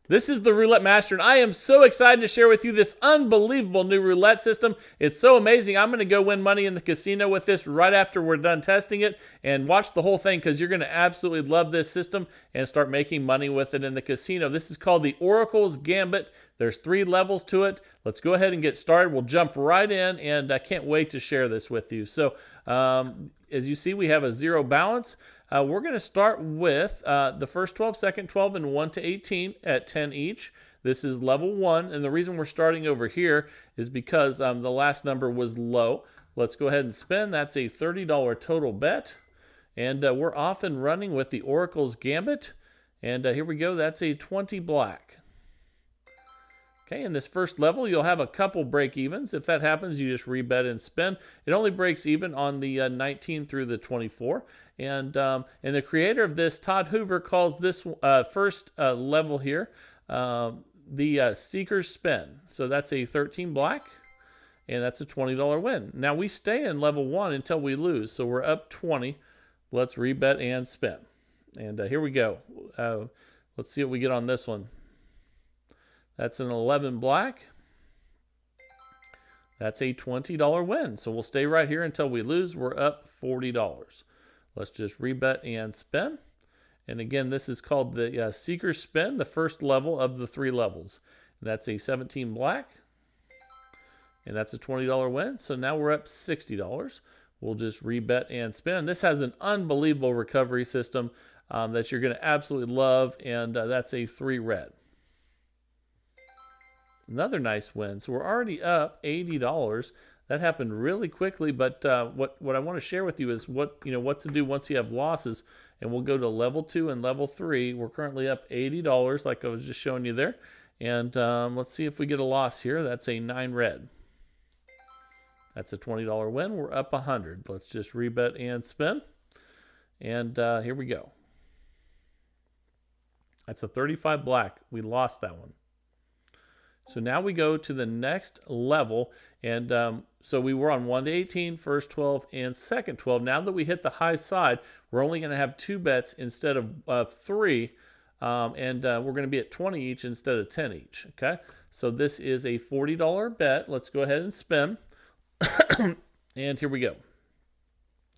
This is the Roulette Master, and I am so excited to share with you this unbelievable new roulette system. It's so amazing. I'm going to go win money in the casino with this right after we're done testing it, and watch the whole thing because you're going to absolutely love this system and start making money with it in the casino. This is called the Oracle's Gambit. There's 3 levels to it. Let's go ahead and get started. We'll jump right in, and I can't wait to share this with you. So as you see, we have a 0 balance. We're going to start with the first 12, second 12, and 1 to 18 at 10 each. This is level 1, and the reason we're starting over here is because the last number was low. Let's go ahead and spin. That's a $30 total bet, and we're off and running with the Oracle's Gambit, and here we go. That's a 20 black. Okay, in this first level, you'll have a couple break-evens. If that happens, you just rebet and spin. It only breaks even on the 19 through the 24. And the creator of this, Todd Hoover, calls this first level here the Seeker's Spin. So that's a 13 black, and that's a $20 win. Now, we stay in level 1 until we lose, so we're up 20. Let's rebet and spin. And here we go. Let's see what we get on this one. That's an 11 black. That's a $20 win. So we'll stay right here until we lose. We're up $40. Let's just rebet and spin. And again, this is called the Seeker's Spin, the first level of the 3 levels. And that's a 17 black. And that's a $20 win. So now we're up $60. We'll just rebet and spin. And this has an unbelievable recovery system that you're going to absolutely love. And that's a 3 red. Another nice win. So we're already up $80. That happened really quickly, but what I want to share with you is what to do once you have losses. And we'll go to level 2 and level 3. We're currently up $80, like I was just showing you there. And let's see if we get a loss here. That's a 9 red. That's a $20 win. We're up 100. Let's just rebet and spin. And here we go. That's a 35 black. We lost that one. So now we go to the next level, and so we were on 1 to 18, first 12, and second 12. Now that we hit the high side, we're only going to have 2 bets instead of 3, and we're going to be at 20 each instead of 10 each. Okay, so this is a $40 bet. Let's go ahead and spin, and here we go.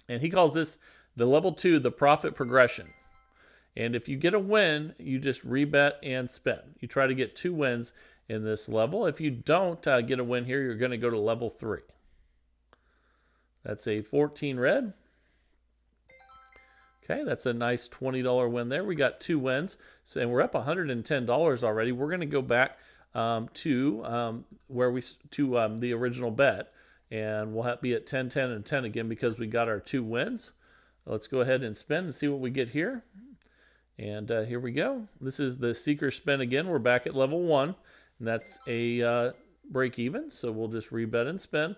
And he calls this the level 2, the profit progression. And if you get a win, you just rebet and spin. You try to get 2 wins in this level. If you don't get a win here, you're going to go to level 3. That's a 14 red. Okay, that's a nice $20 win there. We got 2 wins, so, and we're up $110 already. We're going to go back to the original bet, and we'll be at 10, 10, and 10 again because we got our 2 wins. Let's go ahead and spin and see what we get here. And here we go. This is the Seeker Spin again. We're back at level 1. And that's a break even, so we'll just rebet and spin.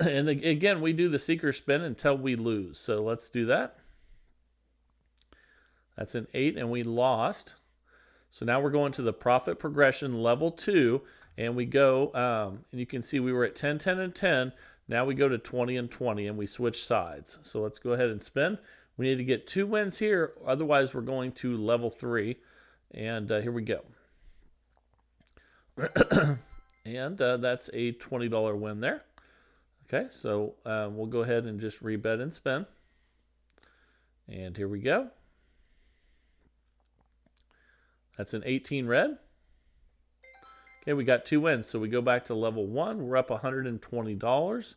And again, we do the Seeker Spin until we lose. So let's do that. That's an 8, and we lost. So now we're going to the profit progression level 2, and we go, and you can see we were at 10, 10, and 10. Now we go to 20 and 20, and we switch sides. So let's go ahead and spin. We need to get 2 wins here, otherwise we're going to level 3. And here we go. And that's a $20 win there. Okay, so we'll go ahead and just rebet and spin. And here we go. That's an 18 red. Okay, we got 2 wins, so we go back to level 1. We're up $120,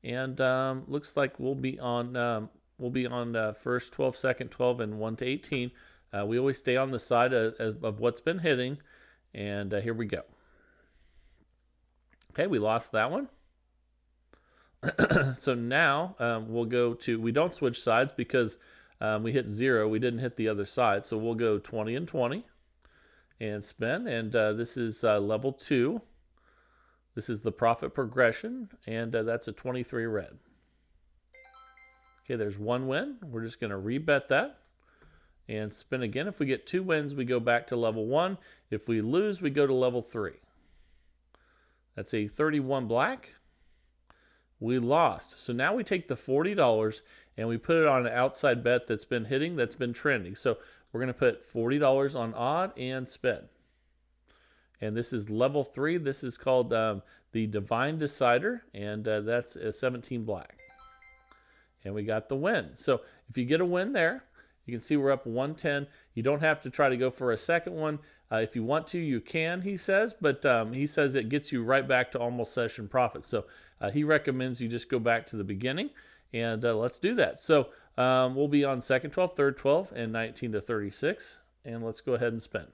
and looks like we'll be on first 12, second 12, and 1 to 18. We always stay on the side of what's been hitting, and here we go. Okay, we lost that one. So now we'll go to, we don't switch sides because we hit 0. We didn't hit the other side. So we'll go 20 and 20 and spin. And this is level 2. This is the profit progression. And that's a 23 red. Okay, there's 1 win. We're just going to rebet that and spin again. If we get 2 wins, we go back to level 1. If we lose, we go to level 3. That's a 31 black. We lost. So now we take the $40 and we put it on an outside bet that's been hitting, that's been trending. So we're going to put $40 on odd and spin. And this is level 3. This is called the Divine Decider, and that's a 17 black. And we got the win. So if you get a win there, you can see we're up 110. You don't have to try to go for a second one. If you want to, you can, he says, but he says it gets you right back to almost session profit. So he recommends you just go back to the beginning, and let's do that. So we'll be on second 12, third 12, and 19 to 36, and let's go ahead and spin.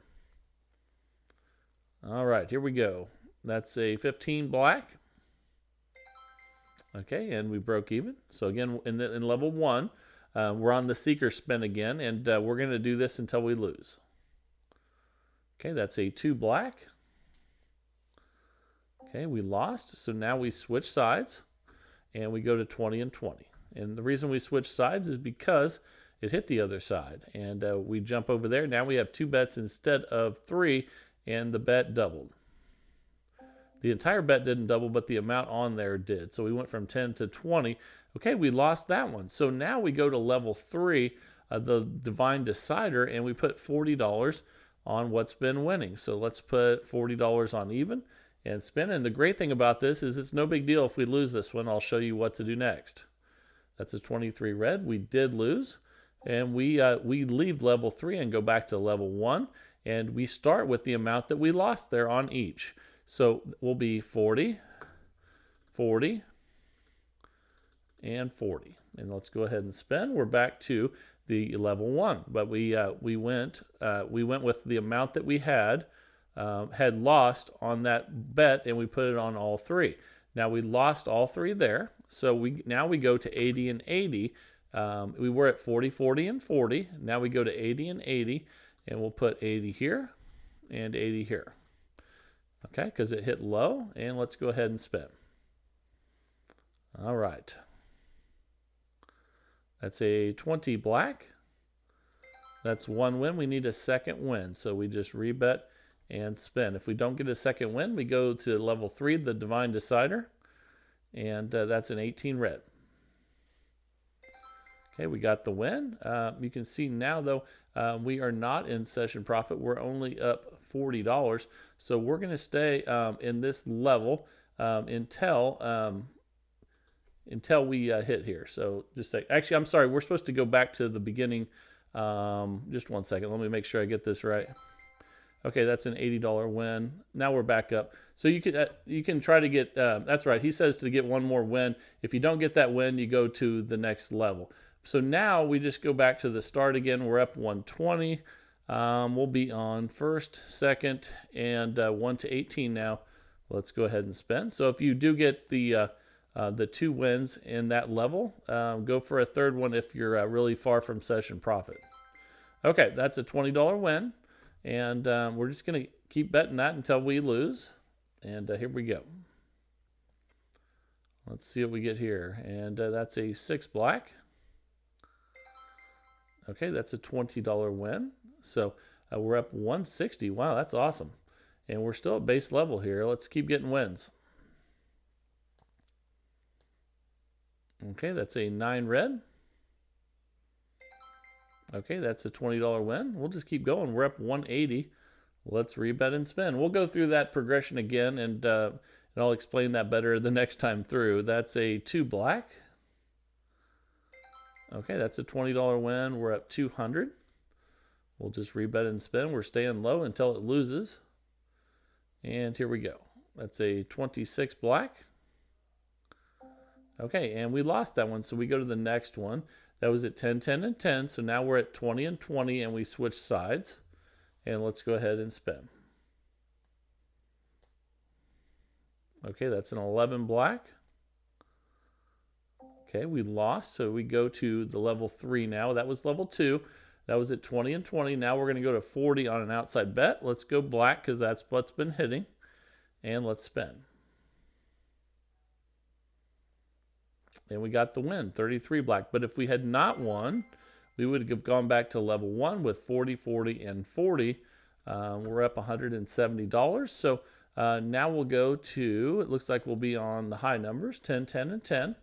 All right, here we go. That's a 15 black. Okay, and we broke even. So again, in level 1, we're on the seeker spin again, and we're going to do this until we lose. Okay, that's a 2 black. Okay, we lost, so now we switch sides, and we go to 20 and 20. And the reason we switch sides is because it hit the other side, and we jump over there. Now we have 2 bets instead of 3, and the bet doubled. The entire bet didn't double, but the amount on there did. So we went from 10 to 20. Okay, we lost that one. So now we go to level 3, the Divine Decider, and we put $40 on what's been winning. So let's put $40 on even and spin. And the great thing about this is it's no big deal if we lose this one. I'll show you what to do next. That's a 23 red. We did lose, and we leave level 3 and go back to level 1, and we start with the amount that we lost there on each. So we'll be 40, 40, and 40. And let's go ahead and spin. We're back to the level 1, but we went with the amount that we had lost on that bet, and we put it on all 3. Now we lost all 3 there, so now we go to 80 and 80. We were at 40, 40, and 40. Now we go to 80 and 80, and we'll put 80 here and 80 here. Okay, because it hit low, and let's go ahead and spin. All right. That's a 20 black. That's 1 win. We need a second win, so we just rebet and spin. If we don't get a second win, we go to level 3, the Divine Decider, and that's an 18 red. Okay, we got the win. You can see now, though, we are not in session profit. We're only up $40. So we're going to stay in this level until we hit here. So just actually, I'm sorry. We're supposed to go back to the beginning. Just 1 second. Let me make sure I get this right. Okay, that's an $80 win. Now we're back up. So you can try to get. That's right. He says to get one more win. If you don't get that win, you go to the next level. So now we just go back to the start again. We're up 120. We'll be on first, second, and 1 to 18 now. Let's go ahead and spin. So if you do get the 2 wins in that level, go for a third one if you're really far from session profit. Okay, that's a $20 win, and we're just going to keep betting that until we lose. And here we go. Let's see what we get here. And that's a 6 black. Okay, that's a $20 win. So we're up 160. Wow, that's awesome. And we're still at base level here. Let's keep getting wins. Okay, that's a 9 red. Okay, that's a $20 win. We'll just keep going. We're up 180. Let's rebet and spin. We'll go through that progression again, and I'll explain that better the next time through. That's a 2 black. Okay, that's a $20 win. We're up 200. We'll just rebet and spin. We're staying low until it loses. And here we go. That's a 26 black. Okay, and we lost that one, so we go to the next one. That was at 10, 10, and 10, so now we're at 20 and 20, and we switch sides. And let's go ahead and spin. Okay, that's an 11 black. Okay, we lost, so we go to the level 3 now. That was level 2. That was at 20 and 20. Now we're going to go to 40 on an outside bet. Let's go black because that's what's been hitting. And let's spin. And we got the win, 33 black. But if we had not won, we would have gone back to level 1 with 40, 40, and 40. We're up $170. So now we'll go to, it looks like we'll be on the high numbers, 10, 10, and 10.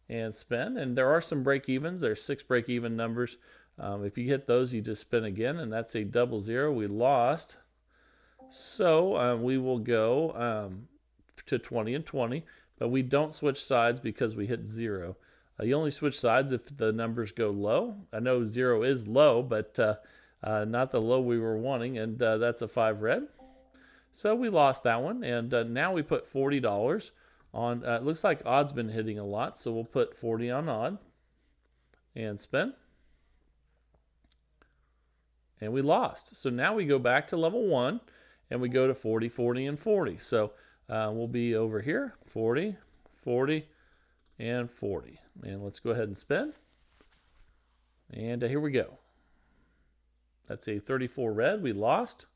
And spin. And there are some break-evens. There's 6 break-even numbers. If you hit those, you just spin again, and that's a 00. We lost. So we will go to 20 and 20, but we don't switch sides because we hit 0. You only switch sides if the numbers go low. I know 0 is low, but not the low we were wanting, and that's a 5 red. So we lost that one, and now we put $40 on. It looks like odd's been hitting a lot, so we'll put 40 on odd and spin. And we lost. So now we go back to level 1, and we go to 40, 40, and 40. So we'll be over here, 40, 40, and 40. And let's go ahead and spin. And here we go. That's a 34 red. We lost.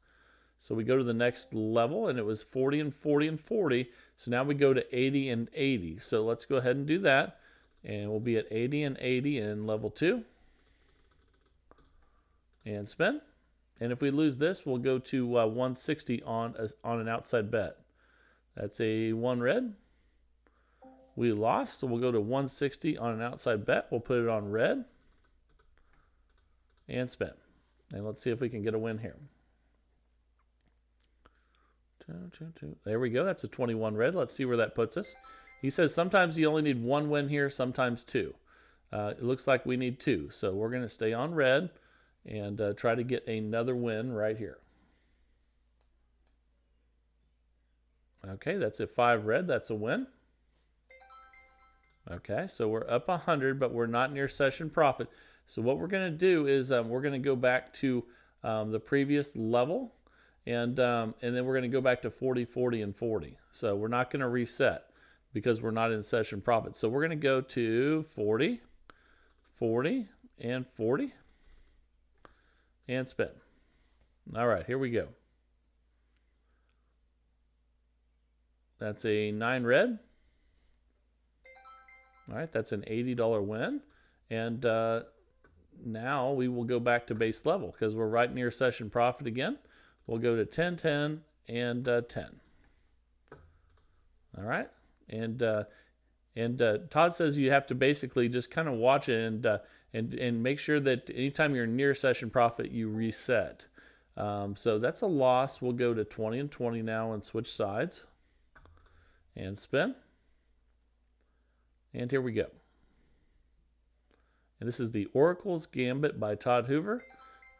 So we go to the next level, and it was 40 and 40 and 40. So now we go to 80 and 80. So let's go ahead and do that. And we'll be at 80 and 80 in level 2. And spin. And if we lose this, we'll go to 160 on an outside bet. That's a 1 red. We lost, so we'll go to 160 on an outside bet. We'll put it on red. And spin. And let's see if we can get a win here. There we go. That's a 21 red. Let's see where that puts us. He says sometimes you only need 1 win here, sometimes 2. It looks like we need 2. So we're going to stay on red and try to get another win right here. Okay, that's a 5 red. That's a win. Okay, so we're up 100, but we're not near session profit. So what we're going to do is we're going to go back to the previous level, and then we're going to go back to 40, 40, and 40. So we're not going to reset because we're not in session profit. So we're going to go to 40, 40, and 40, and spin. All right, here we go. That's a 9 red. All right, that's an $80 win. And now we will go back to base level because we're right near session profit again. We'll go to 10, 10, and 10. All right. And Todd says you have to basically just kind of watch it and make sure that anytime you're near session profit, you reset. So that's a loss. We'll go to 20 and 20 now and switch sides. And spin. And here we go. And this is the Oracle's Gambit by Todd Hoover.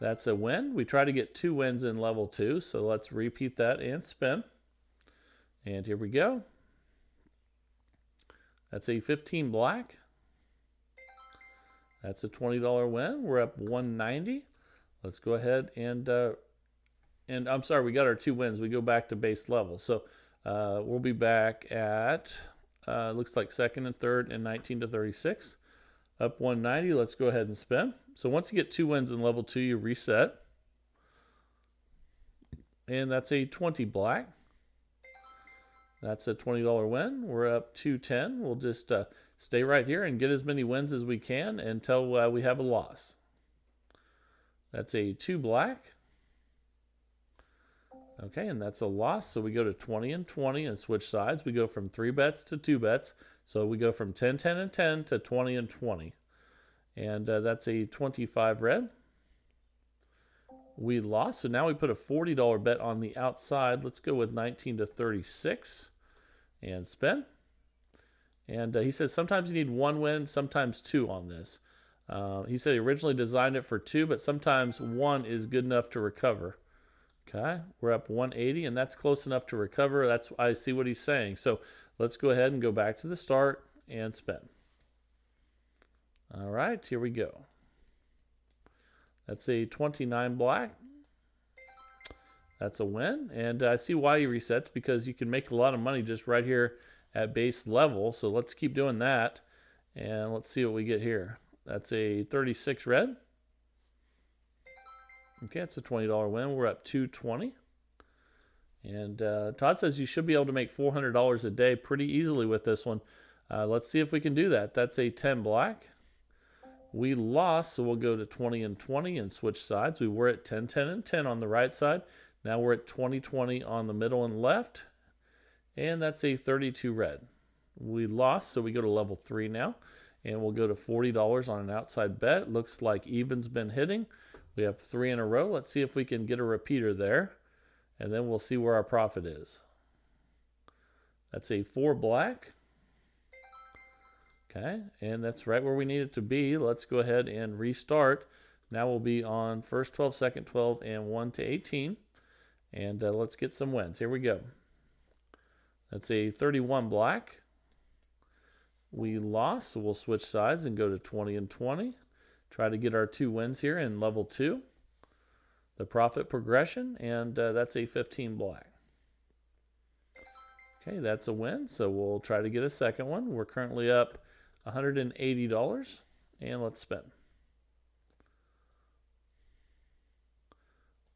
That's a win. We try to get 2 wins in level 2, so let's repeat that and spin. And here we go. That's a 15 black. That's a $20 win. We're up 190. Let's go ahead and I'm sorry, we got our 2 wins. We go back to base level. So we'll be back at looks like second and third and 19 to 36. Up 190. Let's go ahead and spin. So once you get 2 wins in level 2, you reset. And that's a 20 black. That's a $20 win. We're up 210. We'll just stay right here and get as many wins as we can until we have a loss. That's a 2 black. Okay, and that's a loss. So we go to 20 and 20 and switch sides. We go from 3 bets to 2 bets. So we go from 10, 10, and 10 to 20 and 20. And that's a 25 red. We lost. So now we put a $40 bet on the outside. Let's go with 19 to 36 and spin. And he says sometimes you need 1 win, sometimes 2 on this. He said he originally designed it for 2, but sometimes 1 is good enough to recover. Okay, we're up 180, and that's close enough to recover. I see what he's saying. So let's go ahead and go back to the start and spin. All right, here we go. That's a 29 black. That's a win, and I see why he resets, because you can make a lot of money just right here at base level. So let's keep doing that, and let's see what we get here. That's a 36 red. Okay, it's a $20 win. We're up 220. And Todd says you should be able to make $400 a day pretty easily with this one. Let's see if we can do that. That's a 10 black. We lost, so we'll go to 20 and 20 and switch sides. We were at 10, 10, and 10 on the right side. Now we're at 20, 20 on the middle and left. And that's a 32 red. We lost, so we go to level 3 now. And we'll go to $40 on an outside bet. Looks like even's been hitting. We have 3 in a row. Let's see if we can get a repeater there. and then we'll see where our profit is. That's a 4 black. Okay, and that's right where we need it to be. Let's go ahead and restart. Now we'll be on first 12, second 12, and 1 to 18. And let's get some wins. Here we go. That's a 31 black. We lost, so we'll switch sides and go to 20 and 20. Try to get our 2 wins here in level 2. The profit progression, and that's a 15 black. Okay, that's a win, so we'll try to get a second one. We're currently up $180, and let's spin.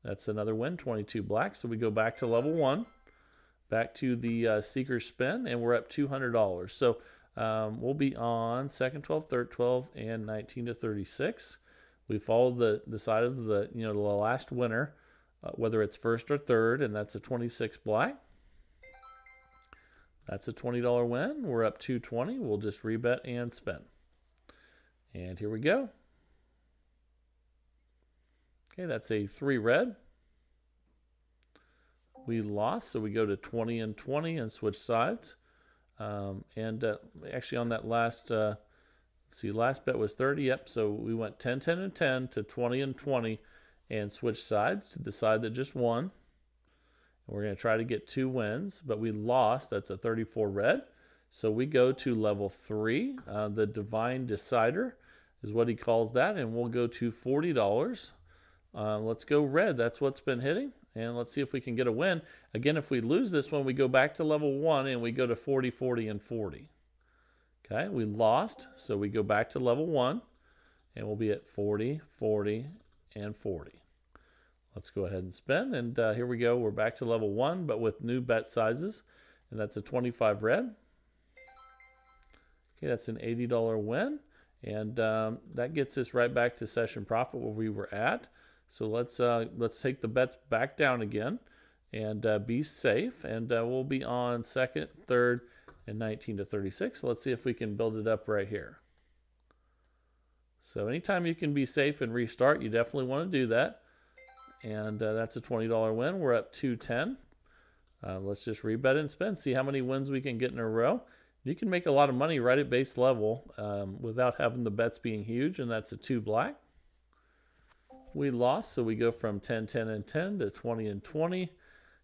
That's another win, 22 black, so we go back to level 1, back to the seeker spin, and we're up $200. So we'll be on second 12, third 12, and 19 to 36. We followed the side of the the last winner, whether it's first or third, and that's a 26 black. That's a $20 win. We're up $220. We'll just rebet and spin. And here we go. Okay, that's a 3 red. We lost, so we go to 20 and 20 and switch sides. Actually on that last, last bet was 30. Yep, so we went 10, 10, and 10 to 20 and 20 and switched sides to the side that just won. And we're going to try to get 2 wins, but we lost. That's a 34 red. So we go to level 3. The Divine Decider is what he calls that, and we'll go to $40. Let's go red. That's what's been hitting, and let's see if we can get a win. Again, if we lose this one, we go back to level 1 and we go to 40, 40, and 40. Okay, we lost, so we go back to level 1, and we'll be at 40, 40, and 40. Let's go ahead and spin, and here we go. We're back to level 1, but with new bet sizes, and that's a 25 red. Okay, that's an $80 win, and that gets us right back to session profit where we were at. So let's take the bets back down again and be safe, and we'll be on second, third, and 19 to 36. So let's see if we can build it up right here. So anytime you can be safe and restart, you definitely want to do that. And that's a $20 win. We're up 210. Let's just rebet and spin. See how many wins we can get in a row. You can make a lot of money right at base level without having the bets being huge, and that's a 2 black. We lost, so we go from 10, 10, and 10 to 20 and 20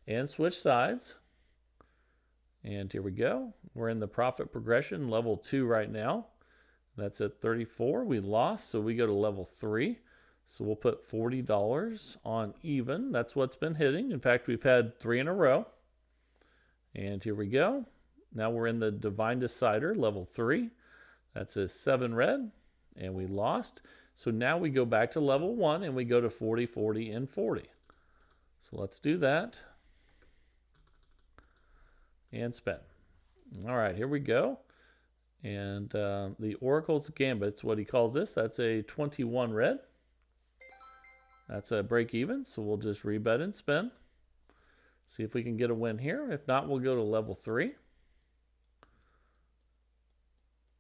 and switch sides. And here we go. We're in the profit progression, level 2 right now. That's at 34. We lost, so we go to level 3. So we'll put $40 on even. That's what's been hitting. In fact, we've had 3 in a row. And here we go. Now we're in the Divine Decider, level 3. That's a 7 red, and we lost. So now we go back to level 1, and we go to 40, 40, and 40. So let's do that. And spin. All right, here we go. And the Oracle's Gambit's what he calls this. That's a 21 red. That's a break even, so we'll just rebet and spin. See if we can get a win here. If not, we'll go to level 3.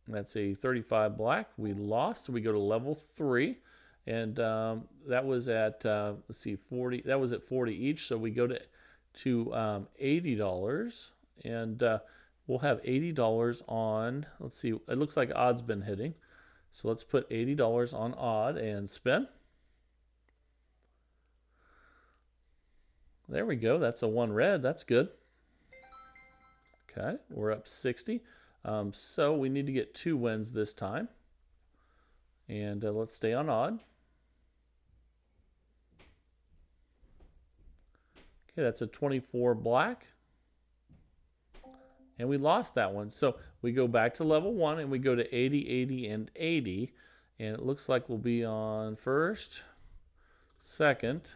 That's a 35 black. We lost, so we go to level 3. And that was at, let's see, 40. That was at 40 each, so we go to $80. And we'll have $80 on, let's see, it looks like odd's been hitting. So let's put $80 on odd and spin. There we go. That's a 1 red. That's good. Okay, we're up 60. So we need to get 2 wins this time. And let's stay on odd. Okay, that's a 24 black. And we lost that one. So we go back to level 1 and we go to 80, 80, and 80. And it looks like we'll be on first, second,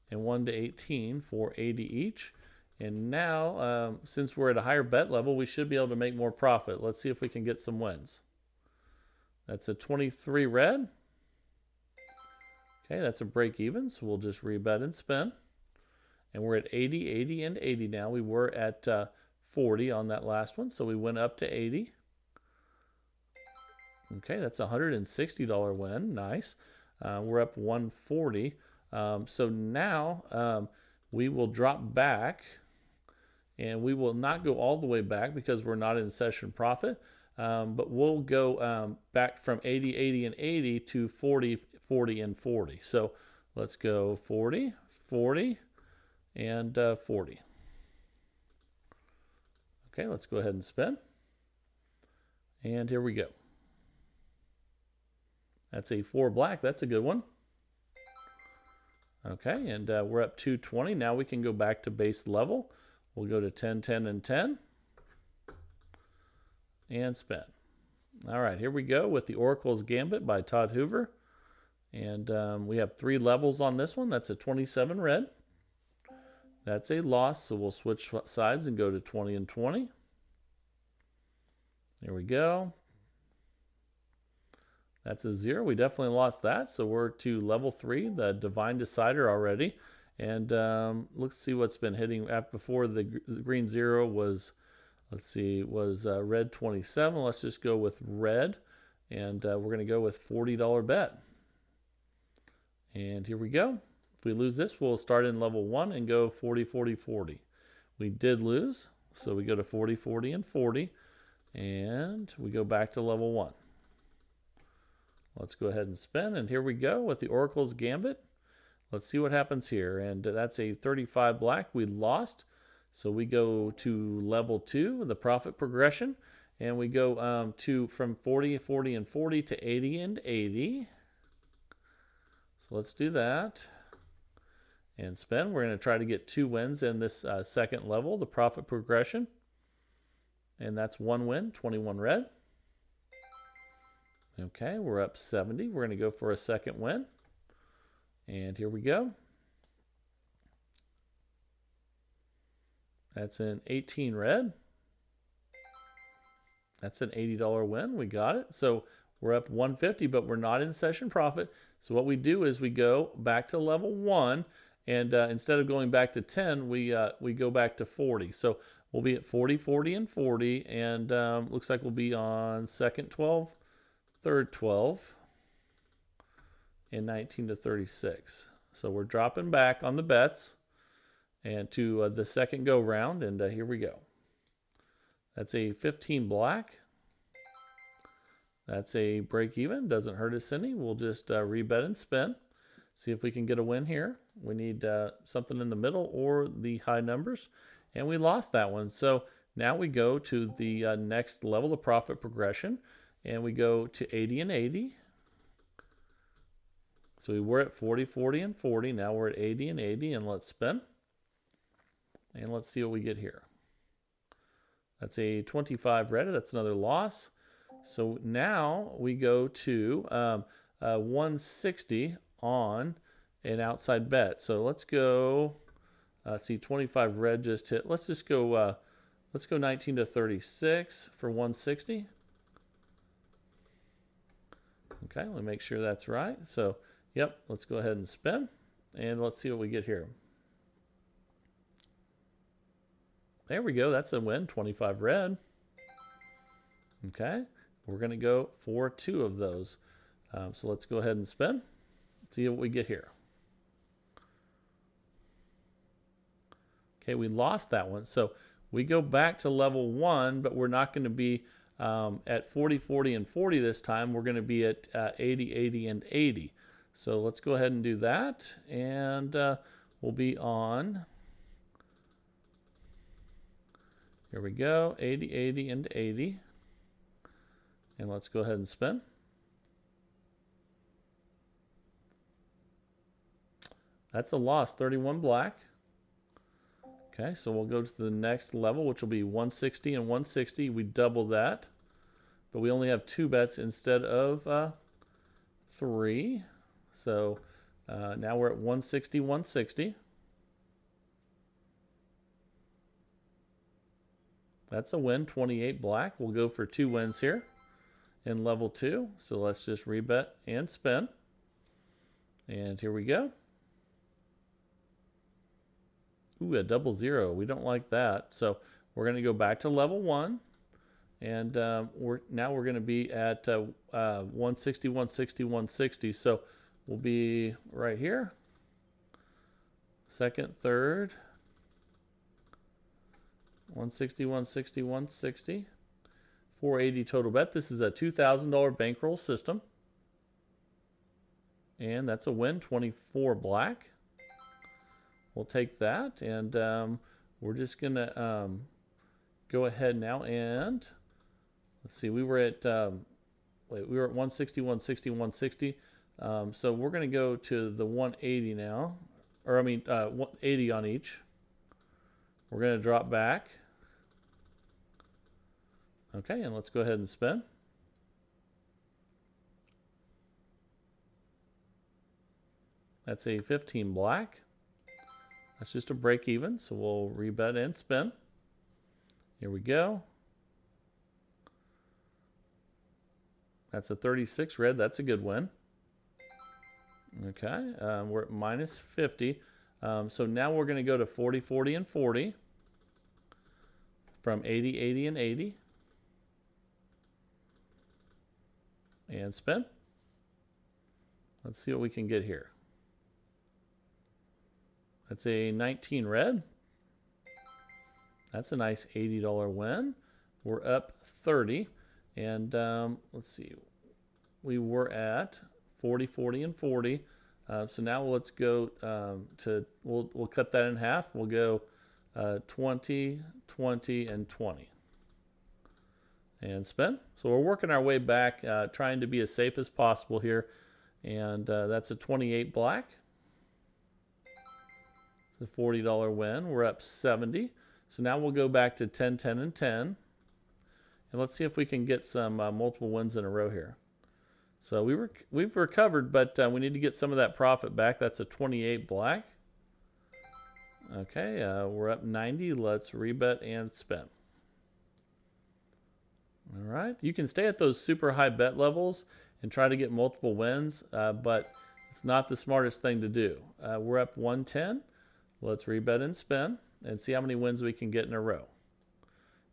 and 1 to 18 for 80 each. And now, since we're at a higher bet level, we should be able to make more profit. Let's see if we can get some wins. That's a 23 red. Okay, that's a break even, so we'll just rebet and spin. And we're at 80, 80, and 80 now. We were at 40 on that last one, so we went up to 80. Okay, that's a $160 win. Nice. We're up 140. So now we will drop back, and we will not go all the way back because we're not in session profit, but we'll go back from 80, 80, and 80 to 40, 40, and 40. So let's go 40, 40, and 40. Okay, let's go ahead and spin. And here we go. That's a 4 black. That's a good one. Okay, and we're up 220. Now we can go back to base level. We'll go to 10, 10, and 10. And spin. All right, here we go with the Oracle's Gambit by Todd Hoover. And we have 3 levels on this one. That's a 27 red. That's a loss, so we'll switch sides and go to 20 and 20. There we go. That's a 0. We definitely lost that, so we're to level 3, the Divine Decider already. And let's see what's been hitting. Before the green 0 was, let's see, was red 27. Let's just go with red, and we're going to go with $40 bet. And here we go. If we lose this, we'll start in level 1 and go 40, 40, 40. We did lose, so we go to 40, 40, and 40, and we go back to level 1. Let's go ahead and spin, and here we go with the Oracle's Gambit. Let's see what happens here, and that's a 35 black. We lost, so we go to level 2, the profit progression, and we go from 40, 40, and 40 to 80 and 80. So let's do that and spin. We're going to try to get 2 wins in this second level, the profit progression, and that's 1 win, 21 red. Okay, we're up 70. We're going to go for a second win. And here we go. That's an 18 red. That's an $80 win. We got it. So we're up 150, but we're not in session profit. So what we do is we go back to level 1, and instead of going back to 10, we go back to 40. So we'll be at 40, 40, and 40, and looks like we'll be on second 12, third 12, and 19 to 36. So we're dropping back on the bets and to the second go round, and here we go. That's a 15 black. That's a break even. Doesn't hurt us any. We'll just rebet and spin. See if we can get a win here. We need something in the middle or the high numbers, and we lost that one. So now we go to the next level, the profit progression, and we go to 80 and 80. So we were at 40, 40, and 40. Now we're at 80 and 80, and let's spin. And let's see what we get here. That's a 25 red. That's another loss. So now we go to 160 on an outside bet. So let's go, see 25 red just hit. Let's just go, let's go 19 to 36 for 160. Okay, let me make sure that's right. So, yep, let's go ahead and spin. And let's see what we get here. There we go. That's a win, 25 red. Okay, we're going to go for 2 of those. So let's go ahead and spin. See what we get here. Okay, we lost that one. So we go back to level 1, but we're not going to be at 40, 40, and 40 this time. We're going to be at 80, 80, and 80. So let's go ahead and do that. And we'll be on, here we go, 80, 80, and 80. And let's go ahead and spin. That's a loss, 31 black. Okay, so we'll go to the next level, which will be 160 and 160. We double that, but we only have 2 bets instead of 3. So now we're at 160, 160. That's a win, 28 black. We'll go for 2 wins here in level 2. So let's just rebet and spin. And here we go. Ooh, a double 0. We don't like that. So we're going to go back to level 1. And we're going to be at 160, 160, 160. So we'll be right here. Second, third. 160, 160, 160. 480 total bet. This is a $2,000 bankroll system. And that's a win, 24 black. We'll take that, and we're just going to go ahead now and let's see. We were at we were at 160, 160, 160. So we're going to go to the 180 now, or I mean 180 on each. We're going to drop back. Okay, and let's go ahead and spin. That's a 15 black. That's just a break even, so we'll rebet and spin. Here we go. That's a 36 red. That's a good win. Okay, we're at minus 50. So now we're going to go to 40, 40, and 40 from 80, 80, and 80. And spin. Let's see what we can get here. That's a 19 red. That's a nice $80 win. We're up 30. And let's see. We were at 40, 40, and 40. So now let's go we'll cut that in half. We'll go 20, 20, and 20. And spin. So we're working our way back, trying to be as safe as possible here. And that's a 28 black. It's a $40 win. We're up 70. So now we'll go back to 10, 10, and 10. And let's see if we can get some multiple wins in a row here. So we've recovered, but we need to get some of that profit back. That's a 28 black. Okay, we're up 90. Let's rebet and spin. All right, you can stay at those super high bet levels and try to get multiple wins, but it's not the smartest thing to do. We're up 110. Let's rebet and spin and see how many wins we can get in a row.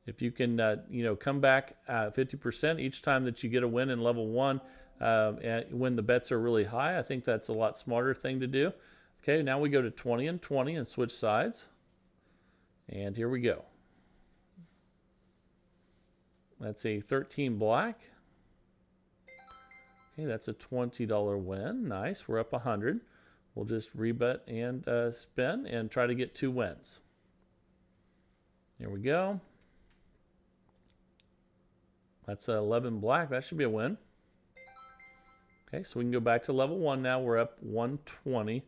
If you can, come back 50% each time that you get a win in level 1, when the bets are really high, I think that's a lot smarter thing to do. Okay, now we go to 20 and 20 and switch sides. And here we go. That's a 13 black. Okay, that's a $20 win. Nice, we're up 100. We'll just rebet and spin and try to get 2 wins. Here we go. That's 11 black. That should be a win. Okay, so we can go back to level 1 now. We're up 120.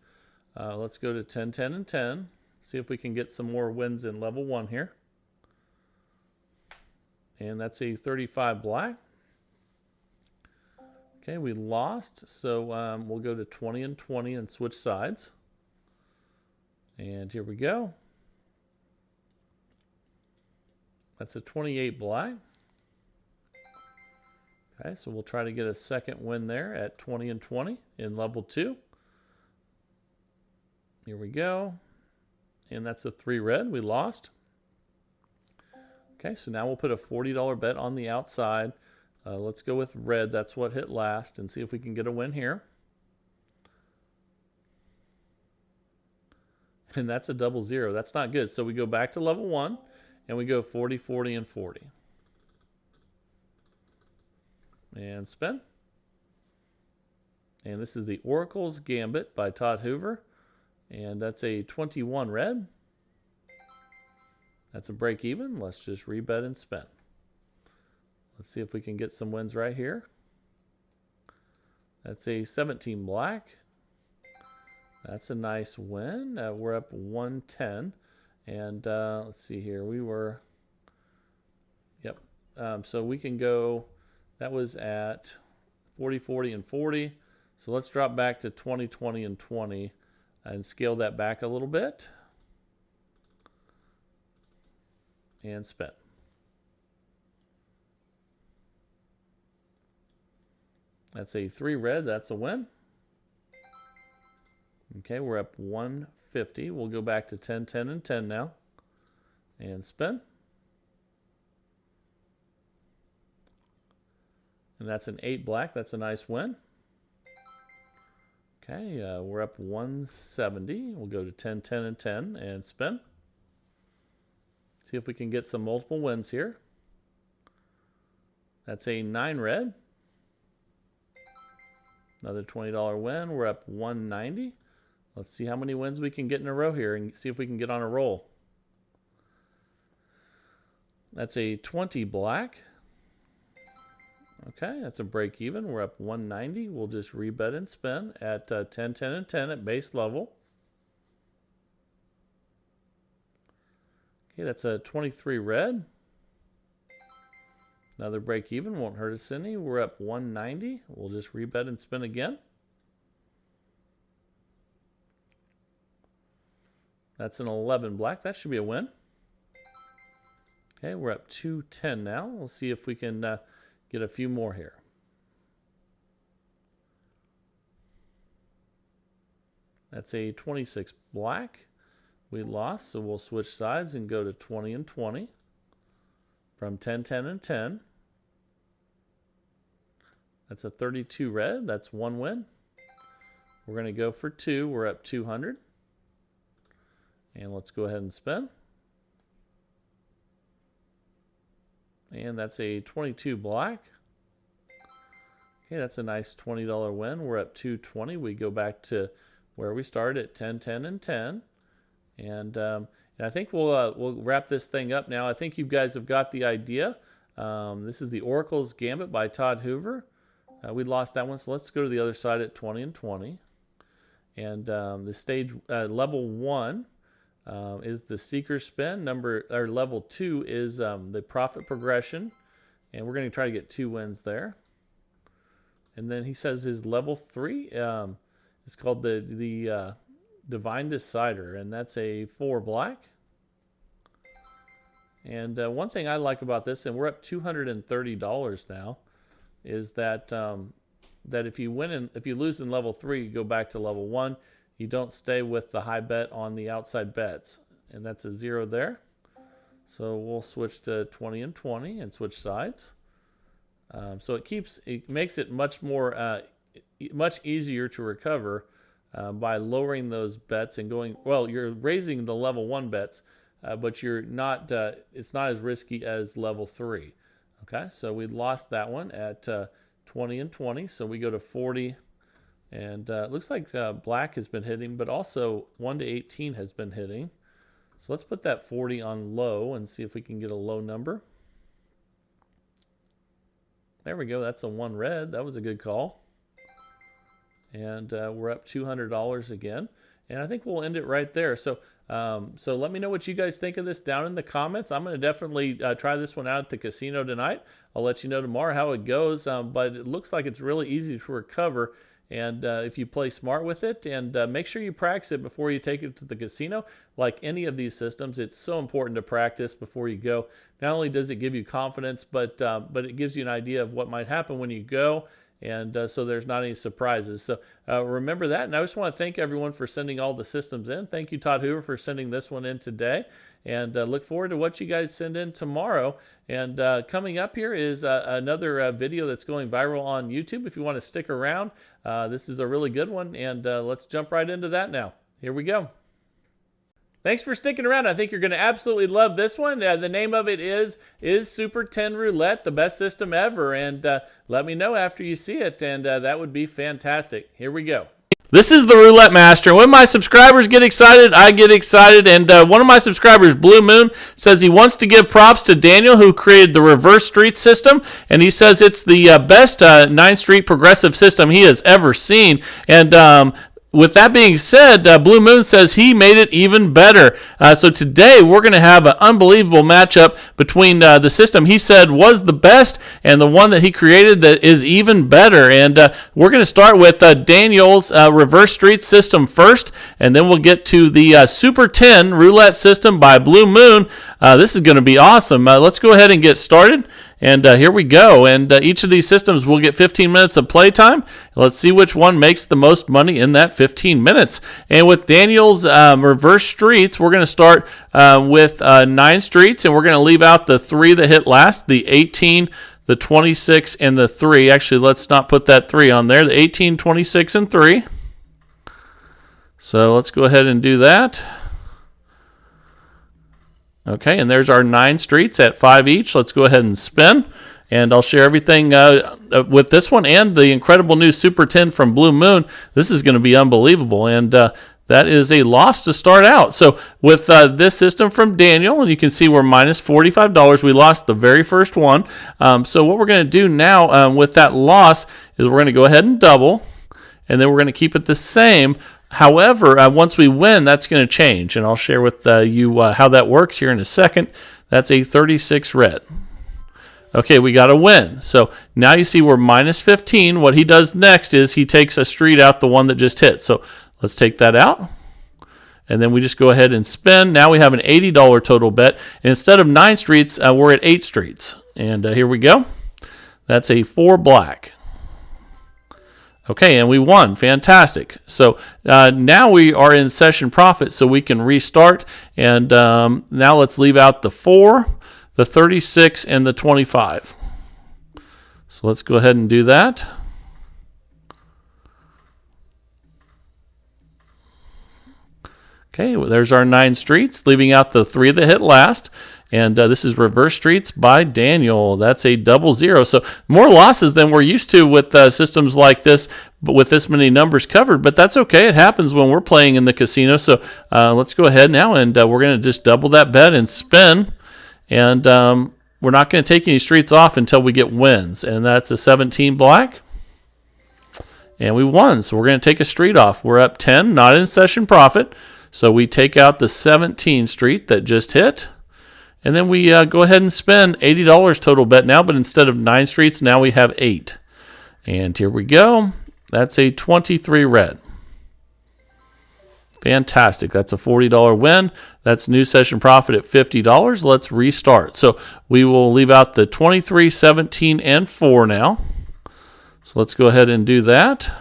Let's go to 10, 10, and 10. See if we can get some more wins in level 1 here. And that's a 35 black. Okay, we lost, so we'll go to 20 and 20 and switch sides. And here we go. That's a 28 black. Okay, so we'll try to get a second win there at 20 and 20 in level 2. Here we go. And that's a 3 red. We lost. Okay, so now we'll put a $40 bet on the outside. Let's go with red. That's what hit last, and see if we can get a win here. And that's a 00. That's not good. So we go back to level 1, and we go 40, 40, and 40. And spin. And this is the Oracle's Gambit by Todd Hoover. And that's a 21 red. That's a break even. Let's just rebet and spin. Let's see if we can get some wins right here. That's a 17 black. That's a nice win. We're up 110. And let's see here. We were, yep. So we can go, that was at 40, 40, and 40. So let's drop back to 20, 20, and 20 and scale that back a little bit. And spin. That's a 3 red. That's a win. Okay, we're up 150. We'll go back to 10, 10, and 10 now. And spin. And that's an 8 black. That's a nice win. Okay, we're up 170. We'll go to 10, 10, and 10 and spin. See if we can get some multiple wins here. That's a 9 red. Another $20 win. We're up 190. Let's see how many wins we can get in a row here and see if we can get on a roll. That's a 20 black. Okay, that's a break even. We're up 190. We'll just rebet and spin at 10, 10, and 10 at base level. Okay, that's a 23 red. Another break even, won't hurt us any. We're up 190. We'll just rebet and spin again. That's an 11 black. That should be a win. Okay, we're up 210 now. We'll see if we can get a few more here. That's a 26 black. We lost, so we'll switch sides and go to 20 and 20. From 10, 10, and 10. That's a 32 red. That's 1 win. We're going to go for 2. We're up 200. And let's go ahead and spin. And that's a 22 black. Okay, that's a nice $20 win. We're up 220. We go back to where we started at 10, 10, and 10. And I think we'll wrap this thing up now. I think you guys have got the idea. This is the Oracle's Gambit by Todd Hoover. We lost that one, so let's go to the other side at 20 and 20. And the stage level 1 is the Seeker Spin. Level 2 is the Profit Progression, and we're going to try to get 2 wins there. And then he says his level 3 is called the Divine Decider, and that's a 4 black. And one thing I like about this, and we're up $230 now, is that that if you lose in level 3, you go back to level 1. You don't stay with the high bet on the outside bets, and that's a 0 there. So we'll switch to 20 and 20 and switch sides. So it makes it much easier to recover by lowering those bets and going, well, you're raising the level 1 bets, but you're not. It's not as risky as level 3. Okay, so we lost that one at 20 and 20. So we go to 40, and it looks like black has been hitting, but also 1 to 18 has been hitting. So let's put that 40 on low and see if we can get a low number. There we go. That's a 1 red. That was a good call. And we're up $200 again. And I think we'll end it right there. So let me know what you guys think of this down in the comments. I'm going to definitely try this one out at the casino tonight. I'll let you know tomorrow how it goes. But it looks like it's really easy to recover. And if you play smart with it, and make sure you practice it before you take it to the casino. Like any of these systems, it's so important to practice before you go. Not only does it give you confidence, but it gives you an idea of what might happen when you go. And so there's not any surprises. So remember that. And I just want to thank everyone for sending all the systems in. Thank you, Todd Hoover, for sending this one in today. And look forward to what you guys send in tomorrow. And coming up here is another video that's going viral on YouTube. If you want to stick around, this is a really good one. And let's jump right into that now. Here we go. Thanks for sticking around. I think you're going to absolutely love this one. The name of it is Super 10 Roulette, the best system ever. And let me know after you see it, and that would be fantastic. Here we go. This is the Roulette Master. When my subscribers get excited, I get excited. And one of my subscribers, Blue Moon, says he wants to give props to Daniel, who created the reverse street system. And he says it's the best 9th Street progressive system he has ever seen. And with that being said, Blue Moon says he made it even better. So today we're going to have an unbelievable matchup between the system he said was the best and the one that he created that is even better. And we're going to start with Daniel's reverse street system first, and then we'll get to the Super 10 Roulette system by Blue Moon. This is going to be awesome. Let's go ahead and get started. And here we go. And each of these systems will get 15 minutes of playtime. Let's see which one makes the most money in that 15 minutes. And with Daniel's reverse streets, we're going to start with 9 streets, and we're going to leave out the 3 that hit last, the 18, the 26, and the 3. Actually, let's not put that 3 on there. The 18, 26, and 3. So let's go ahead and do that. Okay, and there's our 9 streets at 5 each. Let's go ahead and spin. And I'll share everything with this one and the incredible new Super 10 from Blue Moon. This is going to be unbelievable. And that is a loss to start out. So with this system from Daniel, and you can see we're minus $45. We lost the very first one. So what we're going to do now with that loss is we're going to go ahead and double. And then we're going to keep it the same. However, once we win, that's going to change. And I'll share with you how that works here in a second. That's a 36 red. Okay, we got a win. So now you see we're minus 15. What he does next is he takes a street out, the one that just hit. So let's take that out. And then we just go ahead and spin. Now we have an $80 total bet. And instead of 9 streets, we're at 8 streets. And here we go. That's a 4 black. Okay, and we won. Fantastic. So now we are in session profit, so we can restart. And now let's leave out the 4, the 36, and the 25. So let's go ahead and do that. Okay, well, there's our 9 streets, leaving out the 3 that hit last. And this is Reverse Streets by Daniel. That's a 00. So more losses than we're used to with systems like this, but with this many numbers covered. But that's okay. It happens when we're playing in the casino. So let's go ahead now, and we're going to just double that bet and spin. And we're not going to take any streets off until we get wins. And that's a 17 black. And we won. So we're going to take a street off. We're up 10, not in session profit. So we take out the 17 street that just hit. And then we go ahead and spend $80 total bet now, but instead of 9 streets, now we have 8. And here we go. That's a 23 red. Fantastic. That's a $40 win. That's new session profit at $50. Let's restart. So we will leave out the 23, 17, and 4 now. So let's go ahead and do that.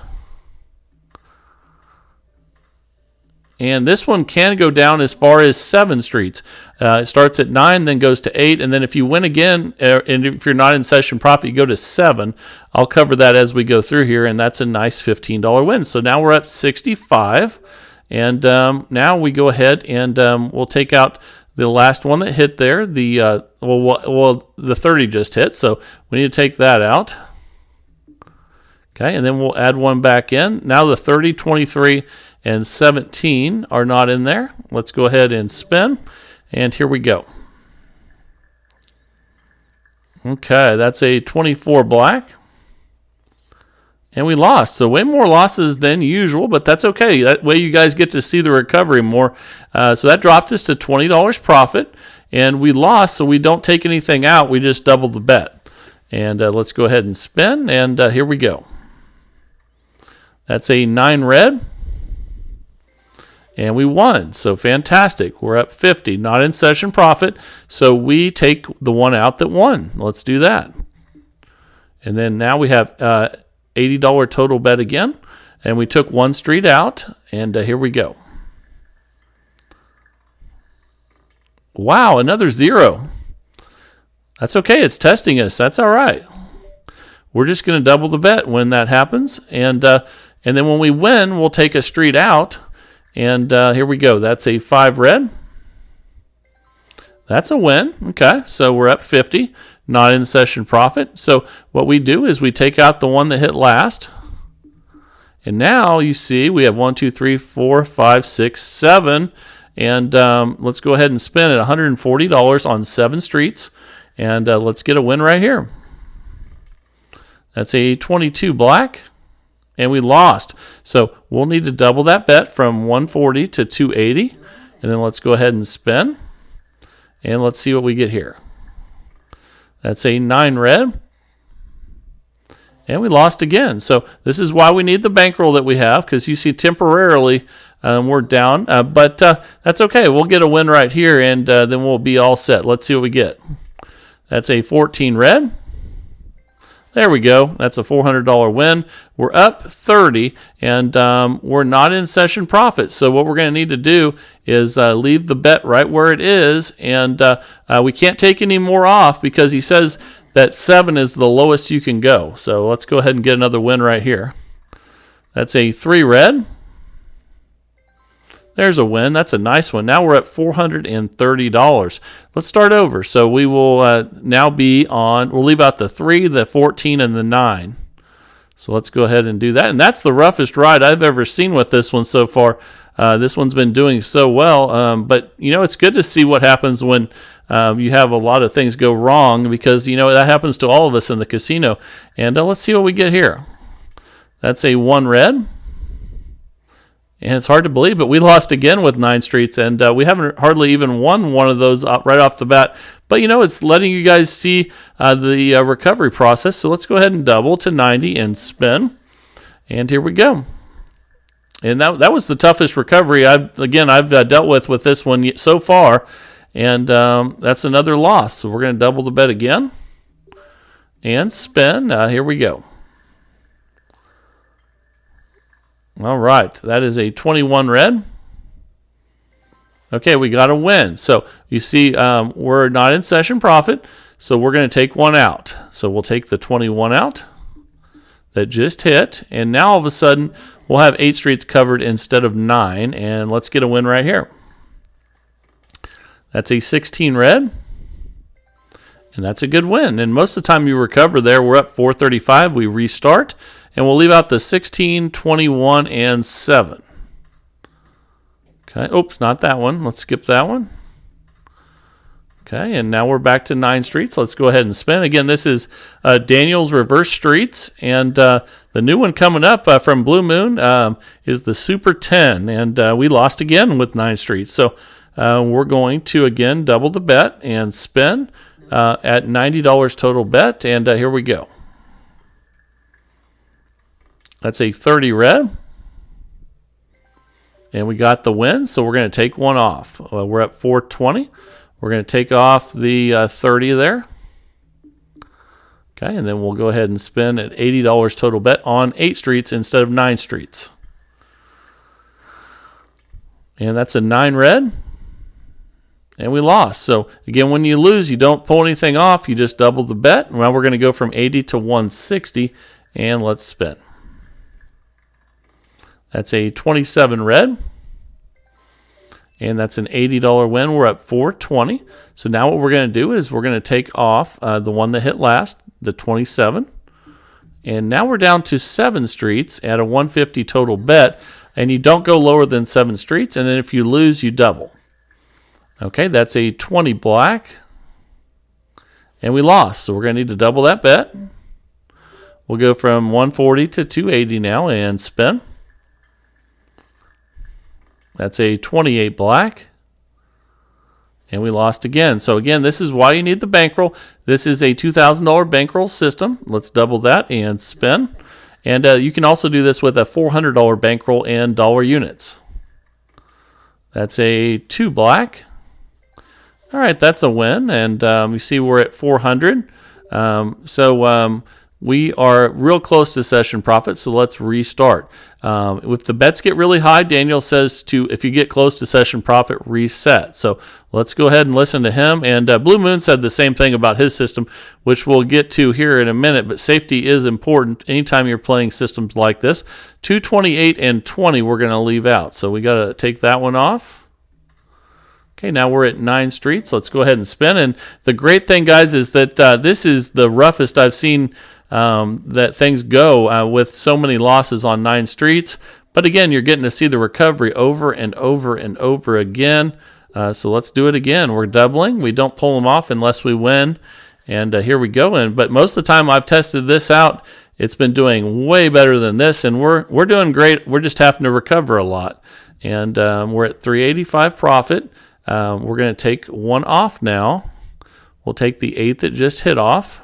And this one can go down as far as 7 streets. It starts at 9, then goes to 8, and then if you win again, and if you're not in session profit, you go to 7. I'll cover that as we go through here, and that's a nice $15 win. So now we're up 65, and now we go ahead and we'll take out the last one that hit there. The the 30 just hit, so we need to take that out. Okay, and then we'll add one back in. Now the 30, 23, and 17 are not in there. Let's go ahead and spin. And here we go. Okay, that's a 24 black. And we lost. So way more losses than usual, but that's okay. That way you guys get to see the recovery more. So that dropped us to $20 profit. And we lost, so we don't take anything out. We just double the bet. And let's go ahead and spin. And here we go. That's a 9 red. And we won. So fantastic. We're up 50. Not in session profit. So we take the one out that won. Let's do that. And then now we have $80 total bet again. And we took 1 street out. And here we go. Wow, another 0. That's okay. It's testing us. That's all right. We're just going to double the bet when that happens. And then when we win, we'll take a street out. And here we go. That's a 5 red. That's a win. Okay, so we're up 50. Not in session profit. So what we do is we take out the one that hit last. And now you see we have 1, 2, 3, 4, 5, 6, 7. And let's go ahead and spin at $140 on 7 streets. And let's get a win right here. That's a 22 black. And we lost. So we'll need to double that bet from 140 to 280. And then let's go ahead and spin. And let's see what we get here. That's a 9 red. And we lost again. So this is why we need the bankroll that we have, because you see temporarily we're down. But that's okay. We'll get a win right here, and then we'll be all set. Let's see what we get. That's a 14 red. There we go. That's a $400 win. We're up 30, and we're not in session profit. So what we're going to need to do is leave the bet right where it is, and we can't take any more off because he says that 7 is the lowest you can go. So let's go ahead and get another win right here. That's a 3 red. There's a win. That's a nice one. Now we're at $430. Let's start over. So we will now be on, we'll leave out the 3, the 14, and the 9. So let's go ahead and do that. And that's the roughest ride I've ever seen with this one so far. This one's been doing so well. But, you know, it's good to see what happens when you have a lot of things go wrong, because, you know, that happens to all of us in the casino. And let's see what we get here. That's a 1 red. And it's hard to believe, but we lost again with 9 streets, and we haven't hardly even won one of those right off the bat. But, you know, it's letting you guys see the recovery process. So let's go ahead and double to 90 and spin. And here we go. And that was the toughest recovery I've dealt with this one so far. And that's another loss. So we're going to double the bet again and spin. Here we go. All right, that is a 21 red. Okay, we got a win. So you see, we're not in session profit, so we're going to take one out. So we'll take the 21 out that just hit, and now all of a sudden we'll have 8 streets covered instead of 9, and let's get a win right here. That's a 16 red, and that's a good win. And most of the time you recover there, we're up 435. We restart. And we'll leave out the 16, 21, and 7. Okay, oops, not that one. Let's skip that one. Okay, and now we're back to 9 streets. Let's go ahead and spin. Again, this is Daniel's Reverse Streets. And the new one coming up from Blue Moon is the Super 10. And we lost again with 9 streets. So we're going to, again, double the bet and spin at $90 total bet. And here we go. That's a 30 red. And we got the win, so we're going to take one off. We're at 420. We're going to take off the 30 there. Okay, and then we'll go ahead and spin at $80 total bet on 8 streets instead of 9 streets. And that's a 9 red. And we lost. So, again, when you lose, you don't pull anything off. You just double the bet. Now we're going to go from 80 to 160, and let's spin. That's a 27 red, and that's an $80 win. We're at 420. So now what we're going to do is we're going to take off the one that hit last, the 27, and now we're down to 7 streets at a 150 total bet, and you don't go lower than 7 streets, and then if you lose, you double. Okay, that's a 20 black, and we lost, so we're going to need to double that bet. We'll go from 140 to 280 now and spin. That's a 28 black. And we lost again. So again, this is why you need the bankroll. This is a $2,000 bankroll system. Let's double that and spin. And you can also do this with a $400 bankroll and dollar units. That's a 2 black. All right, that's a win. And you see we're at 400. We are real close to session profit, so let's restart. If the bets get really high, Daniel says if you get close to session profit, reset. So let's go ahead and listen to him. And Blue Moon said the same thing about his system, which we'll get to here in a minute, but safety is important anytime you're playing systems like this. 228 and 20 we're going to leave out, so we got to take that one off. Okay, now we're at 9 streets. Let's go ahead and spin. And the great thing, guys, is that this is the roughest I've seen that things go with so many losses on 9 streets. But again, you're getting to see the recovery over and over and over again. So let's do it again. We're doubling. We don't pull them off unless we win. And here we go. But most of the time I've tested this out, it's been doing way better than this. And we're doing great. We're just having to recover a lot. And we're at 385 profit. We're going to take one off now. We'll take the 8 that just hit off.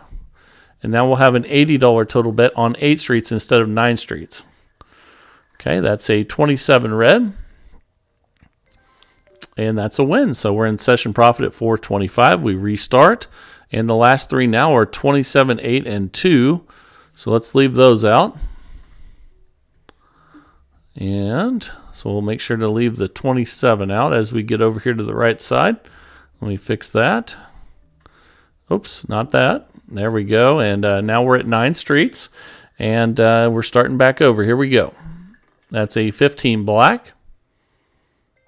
And now we'll have an $80 total bet on 8 streets instead of 9 streets. Okay, that's a 27 red. And that's a win. So we're in session profit at 425. We restart. And the last 3 now are 27, 8, and 2. So let's leave those out. And so we'll make sure to leave the 27 out as we get over here to the right side. Let me fix that. Oops, not that. There we go. And now we're at 9 streets. And we're starting back over. Here we go. That's a 15 black.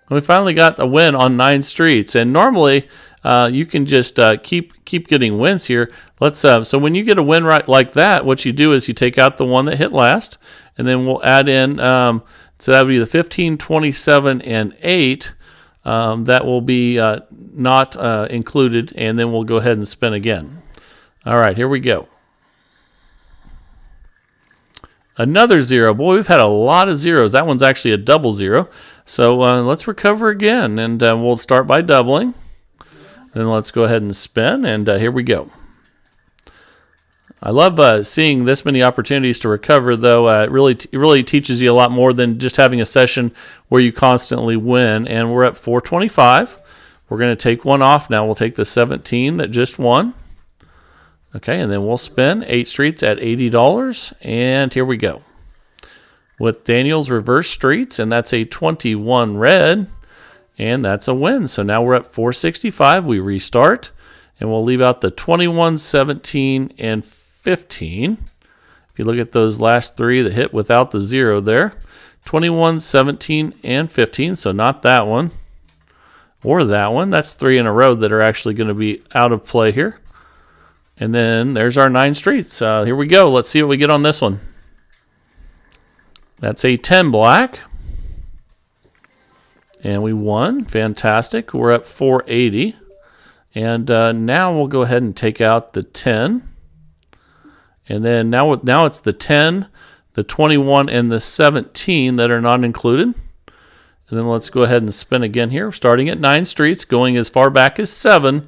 We finally got a win on 9 streets, and normally you can just keep getting wins here. Let's so when you get a win right like that, what you do is you take out the one that hit last, and then we'll add in so that would be the 15, 27, and 8. That will be not included, and then we'll go ahead and spin again. All right, here we go. Another 0. Boy, we've had a lot of zeros. That one's actually a double 0. So let's recover again, and we'll start by doubling. Then let's go ahead and spin, and here we go. I love seeing this many opportunities to recover, though. It really teaches you a lot more than just having a session where you constantly win. And we're at 425. We're going to take one off now. We'll take the 17 that just won. Okay, and then we'll spin 8 streets at $80. And here we go. With Daniel's reverse streets, and that's a 21 red. And that's a win. So now we're at 465. We restart. And we'll leave out the 21, 17, and 15. If you look at those last 3 that hit without the 0 there, 21, 17, and 15, so not that one or that one. That's 3 in a row that are actually going to be out of play here. And then there's our 9 streets. Here we go. Let's see what we get on this one. That's a 10 black. And we won. Fantastic. We're at 480. And now we'll go ahead and take out the 10. And then now it's the 10, the 21, and the 17 that are not included. And then let's go ahead and spin again here, starting at 9 streets, going as far back as 7.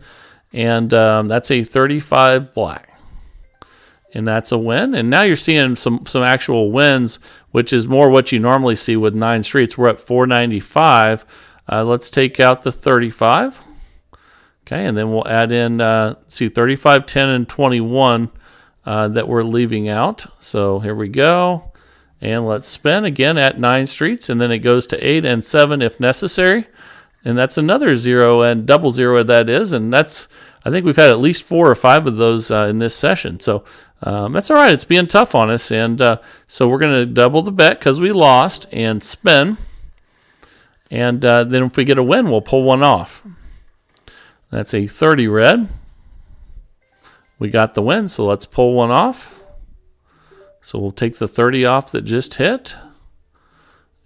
And that's a 35 black. And that's a win. And now you're seeing some actual wins, which is more what you normally see with 9 streets. We're at 495. Let's take out the 35. Okay, and then we'll add in, 35, 10, and 21 that we're leaving out. So here we go. And let's spin again at 9 streets, and then it goes to 8 and 7 if necessary. And that's another 0 and double 0 that is. And that's, I think we've had at least 4 or 5 of those in this session. So that's all right. It's being tough on us. And so we're going to double the bet because we lost and spin. And then if we get a win, we'll pull one off. That's a 30 red. We got the win, so let's pull one off. So we'll take the 30 off that just hit.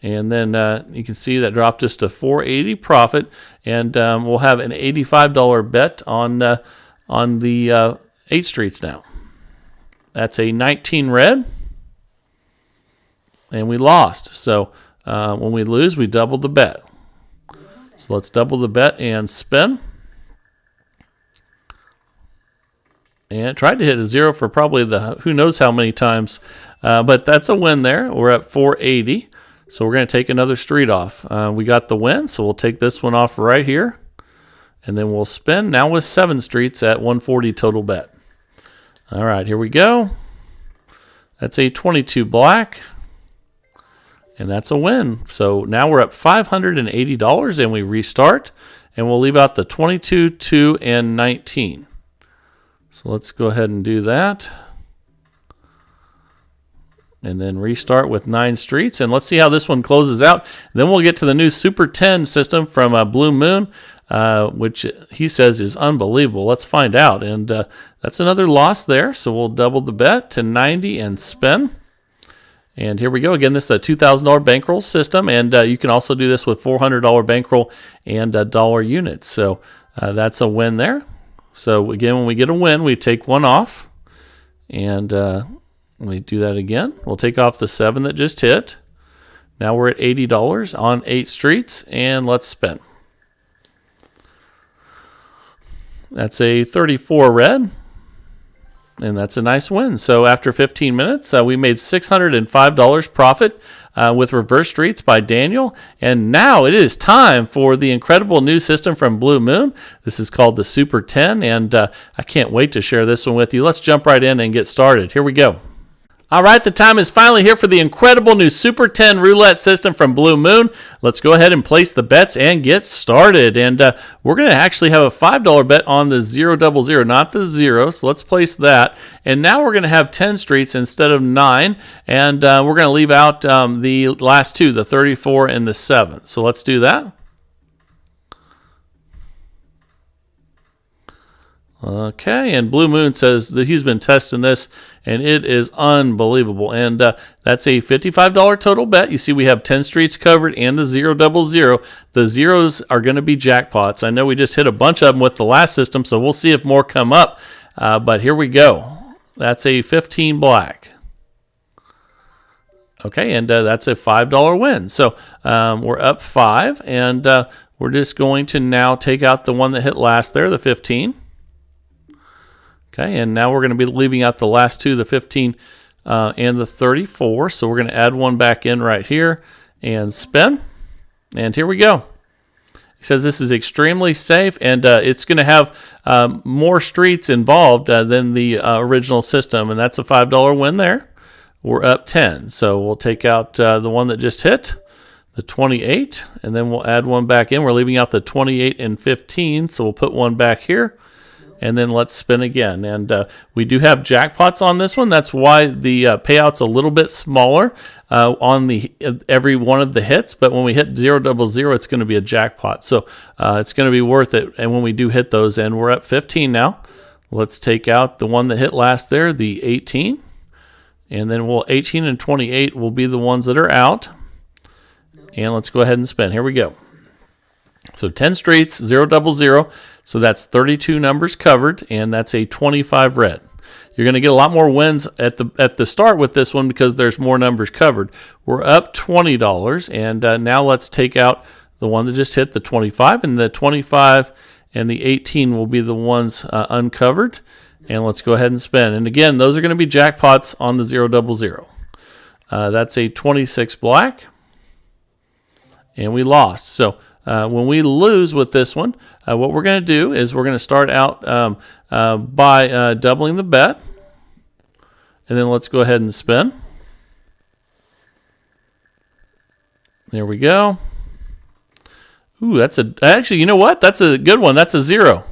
And then you can see that dropped us to 480 profit. And we'll have an $85 bet on the 8 streets now. That's a 19 red. And we lost. So when we lose, we double the bet. So let's double the bet and spin. And it tried to hit a 0 for probably the who knows how many times. But that's a win there. We're at 480. So we're going to take another street off. We got the win, so we'll take this one off right here. And then we'll spin now with 7 streets at 140 total bet. All right, here we go. That's a 22 black. And that's a win. So now we're up $580 and we restart. And we'll leave out the 22, 2, and 19. So let's go ahead and do that. And then restart with 9 streets. And let's see how this one closes out. And then we'll get to the new Super 10 system from Blue Moon, which he says is unbelievable. Let's find out. And that's another loss there. So we'll double the bet to 90 and spin. And here we go. Again, this is a $2,000 bankroll system. And you can also do this with $400 bankroll and dollar units. So that's a win there. So again, when we get a win, we take one off. And we do that again. We'll take off the 7 that just hit. Now we're at $80 on 8 streets. And let's spin. That's a 34 red. And that's a nice win. So after 15 minutes, we made $605 profit with reverse streets by Daniel. And now it is time for the incredible new system from Blue Moon. This is called the Super 10, and I can't wait to share this one with you. Let's jump right in and get started. Here we go. All right, the time is finally here for the incredible new Super 10 roulette system from Blue Moon. Let's go ahead and place the bets and get started. And we're going to actually have a $5 bet on the 000, not the 0. So let's place that. And now we're going to have 10 streets instead of 9. And we're going to leave out the last 2, the 34 and the 7. So let's do that. Okay, and Blue Moon says that he's been testing this, and it is unbelievable. And that's a $55 total bet. You see we have 10 streets covered and the 000. The zeros are going to be jackpots. I know we just hit a bunch of them with the last system, so we'll see if more come up. But here we go. That's a 15 black. Okay, and that's a $5 win. So we're up 5, and we're just going to now take out the one that hit last there, the 15. Okay, and now we're going to be leaving out the last two, the 15 and the 34. So we're going to add one back in right here and spin. And here we go. He says this is extremely safe, and it's going to have more streets involved than the original system, and that's a $5 win there. We're up 10. So we'll take out the one that just hit, the 28, and then we'll add one back in. We're leaving out the 28 and 15, so we'll put one back here. And then let's spin again. And we do have jackpots on this one. That's why the payout's a little bit smaller on the every one of the hits. But when we hit 000, it's going to be a jackpot. So it's going to be worth it. And when we do hit those, and we're up 15 now. Let's take out the one that hit last there, the 18. And then 18 and 28 will be the ones that are out. And let's go ahead and spin. Here we go. So 10 streets, 000. So that's 32 numbers covered, and that's a 25 red. You're going to get a lot more wins at the start with this one because there's more numbers covered. We're up $20, and now let's take out the one that just hit, the 25, and the 25 and the 18 will be the ones uncovered. And let's go ahead and spin. And again, those are going to be jackpots on the 000. That's a 26 black, and we lost. So when we lose with this one, what we're going to do is we're going to start out by doubling the bet. And then let's go ahead and spin. There we go. Ooh, actually, you know what? That's a good one. That's a 0.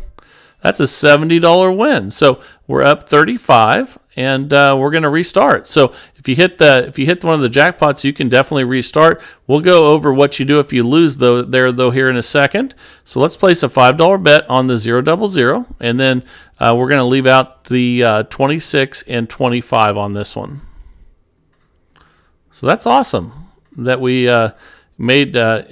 That's a $70 win. So we're up 35, and we're going to restart. So if you hit one of the jackpots, you can definitely restart. We'll go over what you do if you lose though here in a second. So let's place a $5 bet on the 000, and then we're going to leave out the 26 and 25 on this one. So that's awesome that we made and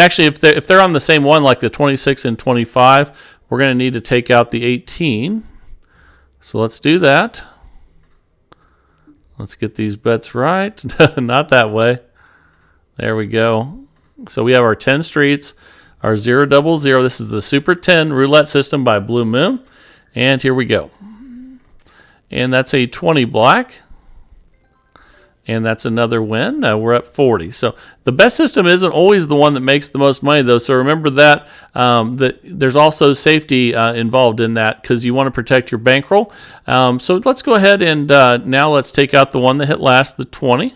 actually if they're on the same one, like the 26 and 25, we're going to need to take out the 18. So let's do that. Let's get these bets right. Not that way. There we go. So we have our 10 streets, our 000. This is the Super 10 roulette system by Blue Moon. And here we go. And that's a 20 black. And that's another win. We're up 40. So the best system isn't always the one that makes the most money, though. So remember that there's also safety involved in that because you want to protect your bankroll. So let's go ahead and now let's take out the one that hit last, the 20.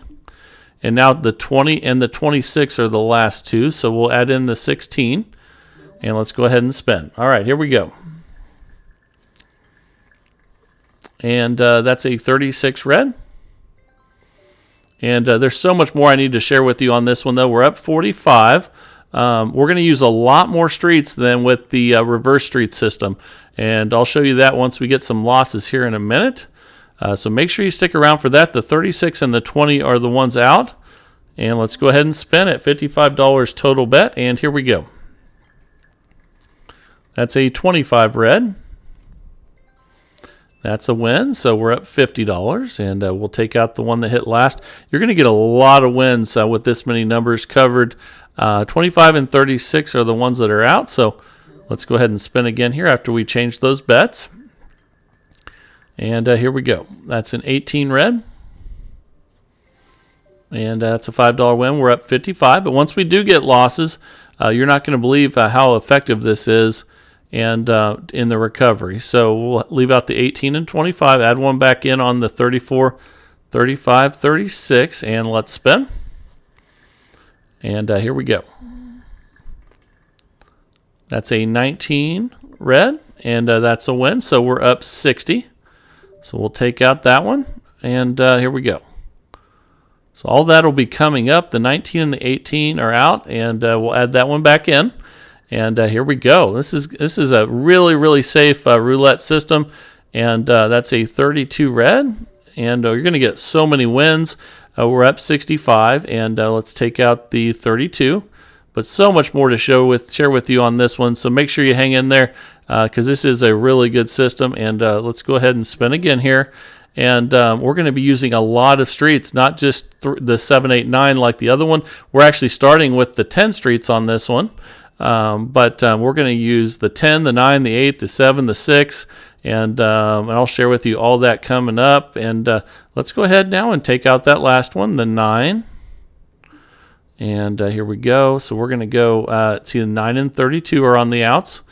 And now the 20 and the 26 are the last two. So we'll add in the 16. And let's go ahead and spin. All right, here we go. And that's a 36 red. And there's so much more I need to share with you on this one, though. We're up 45. We're going to use a lot more streets than with the reverse street system. And I'll show you that once we get some losses here in a minute. So make sure you stick around for that. The 36 and the 20 are the ones out. And let's go ahead and spin at $55 total bet. And here we go. That's a 25 red. That's a win, so we're up $50, and we'll take out the one that hit last. You're going to get a lot of wins with this many numbers covered. 25 and 36 are the ones that are out, so let's go ahead and spin again here after we change those bets. And here we go. That's an 18 red, and that's a $5 win. We're up 55, but once we do get losses, you're not going to believe how effective this is and in the recovery. So we'll leave out the 18 and 25, add one back in on the 34, 35, 36, and let's spin. And here we go. That's a 19 red, and that's a win. So we're up 60. So we'll take out that one, and here we go. So all that will be coming up. The 19 and the 18 are out, and we'll add that one back in. And here we go. This is a really safe roulette system, and that's a 32 red, and you're going to get so many wins. We're up 65, and let's take out the 32. But so much more to share with you on this one, so make sure you hang in there because this is a really good system. And let's go ahead and spin again here. And we're going to be using a lot of streets, not just the 7, 8, 9 like the other one. We're actually starting with the 10 streets on this one. But we're going to use the 10, the 9, the 8, the 7, the 6, and I'll share with you all that coming up. And let's go ahead now and take out that last one, the 9. And here we go. So we're going to go, see the 9 and 32 are on the outs.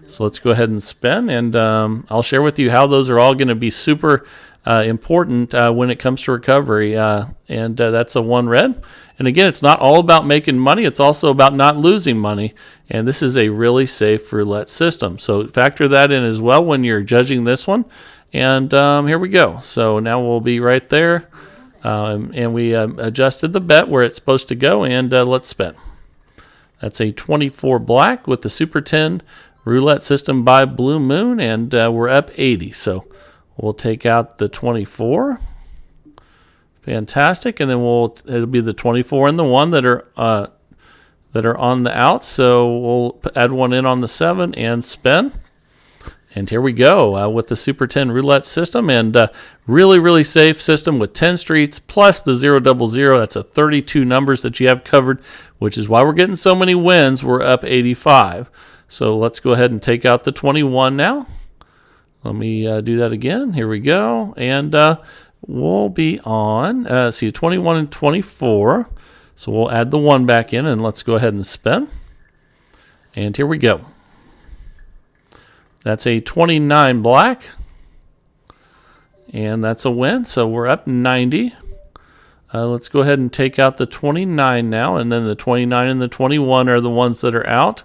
So let's go ahead and spin, and I'll share with you how those are all going to be super important when it comes to recovery. And that's a 1 red. And again, it's not all about making money. It's also about not losing money. And this is a really safe roulette system. So factor that in as well when you're judging this one. And here we go. So now we'll be right there. And we adjusted the bet where it's supposed to go. And let's spin. That's a 24 black with the Super 10 roulette system by Blue Moon. And we're up 80. So we'll take out the 24. Fantastic, and then it'll be the 24 and the 1 that are on the out. So we'll add 1 in on the 7 and spin. And here we go with the Super 10 roulette system, and really safe system with 10 streets plus the 000. That's a 32 numbers that you have covered, which is why we're getting so many wins. We're up 85. So let's go ahead and take out the 21 now. Let me do that again. Here we go, and we'll be on, see, 21 and 24. So we'll add the 1 back in, and let's go ahead and spin. And here we go. That's a 29 black. And that's a win. So we're up 90. Let's go ahead and take out the 29 now. And then the 29 and the 21 are the ones that are out.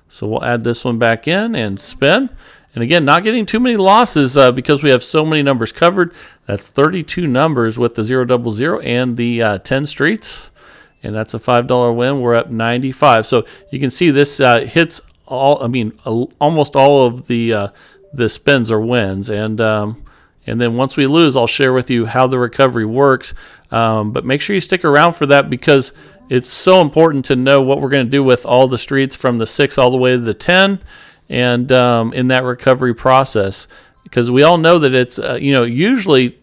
So we'll add this one back in and spin. And again, not getting too many losses because we have so many numbers covered. That's 32 numbers with the 000 and the 10 streets. And that's a $5 win. We're up 95. So you can see this hits almost all of the spins or wins. And then once we lose, I'll share with you how the recovery works. But make sure you stick around for that because it's so important to know what we're going to do with all the streets from the 6 all the way to the 10. And in that recovery process, because we all know that it's usually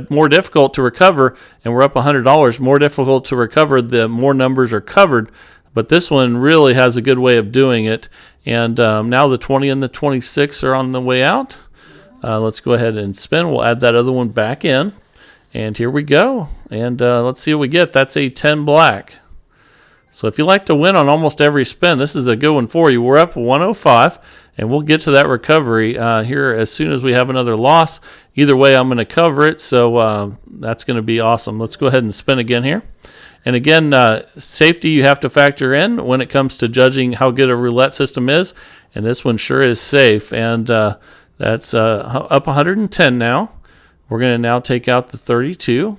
more difficult to recover, and we're up $100, more difficult to recover the more numbers are covered. But this one really has a good way of doing it. And now the 20 and the 26 are on the way out. Let's go ahead and spin. We'll add that other one back in. And here we go. And let's see what we get. That's a 10 black. So if you like to win on almost every spin, this is a good one for you. We're up 105, and we'll get to that recovery here as soon as we have another loss. Either way, I'm going to cover it, so that's going to be awesome. Let's go ahead and spin again here. And again, safety you have to factor in when it comes to judging how good a roulette system is, and this one sure is safe. And that's up 110 now. We're going to now take out the 32.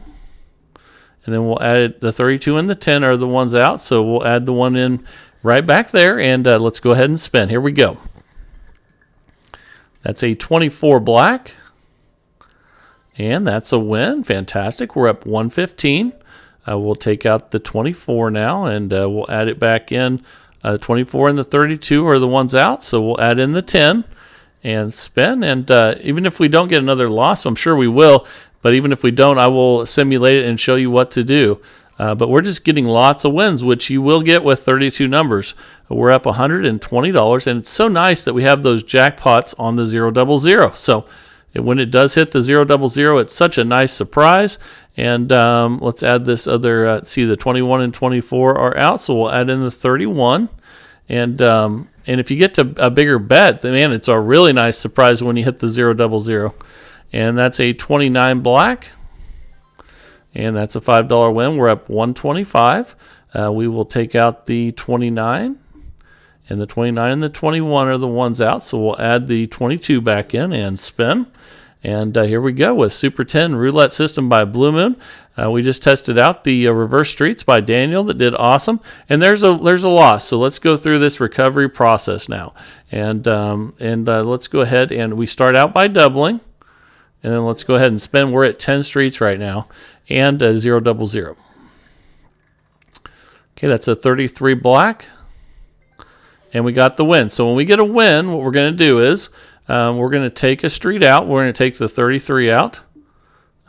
And then we'll add the 32 and the 10 are the ones out. So we'll add the 1 in right back there. And let's go ahead and spin. Here we go. That's a 24 black. And that's a win. Fantastic. We're up 115. We'll take out the 24 now. And we'll add it back in. 24 and the 32 are the ones out. So we'll add in the 10 and spin. And even if we don't get another loss, I'm sure we will. But even if we don't, I will simulate it and show you what to do. But we're just getting lots of wins, which you will get with 32 numbers. We're up $120, and it's so nice that we have those jackpots on the 000. So when it does hit the 000, it's such a nice surprise. And let's add this other, see the 21 and 24 are out, so we'll add in the 31. And if you get to a bigger bet, then man, it's a really nice surprise when you hit the 000. And that's a 29 black. And that's a $5 win. We're up 125. We will take out the 29. And the 29 and the 21 are the ones out. So we'll add the 22 back in and spin. And here we go with Super 10 Roulette System by Blue Moon. We just tested out the reverse streets by Daniel that did awesome. And there's a loss. So let's go through this recovery process now. And let's go ahead and we start out by doubling. And then let's go ahead and spin. We're at 10 streets right now. And 0 double 0. Okay, that's a 33 black. And we got the win. So when we get a win, what we're going to do is we're going to take a street out. We're going to take the 33 out.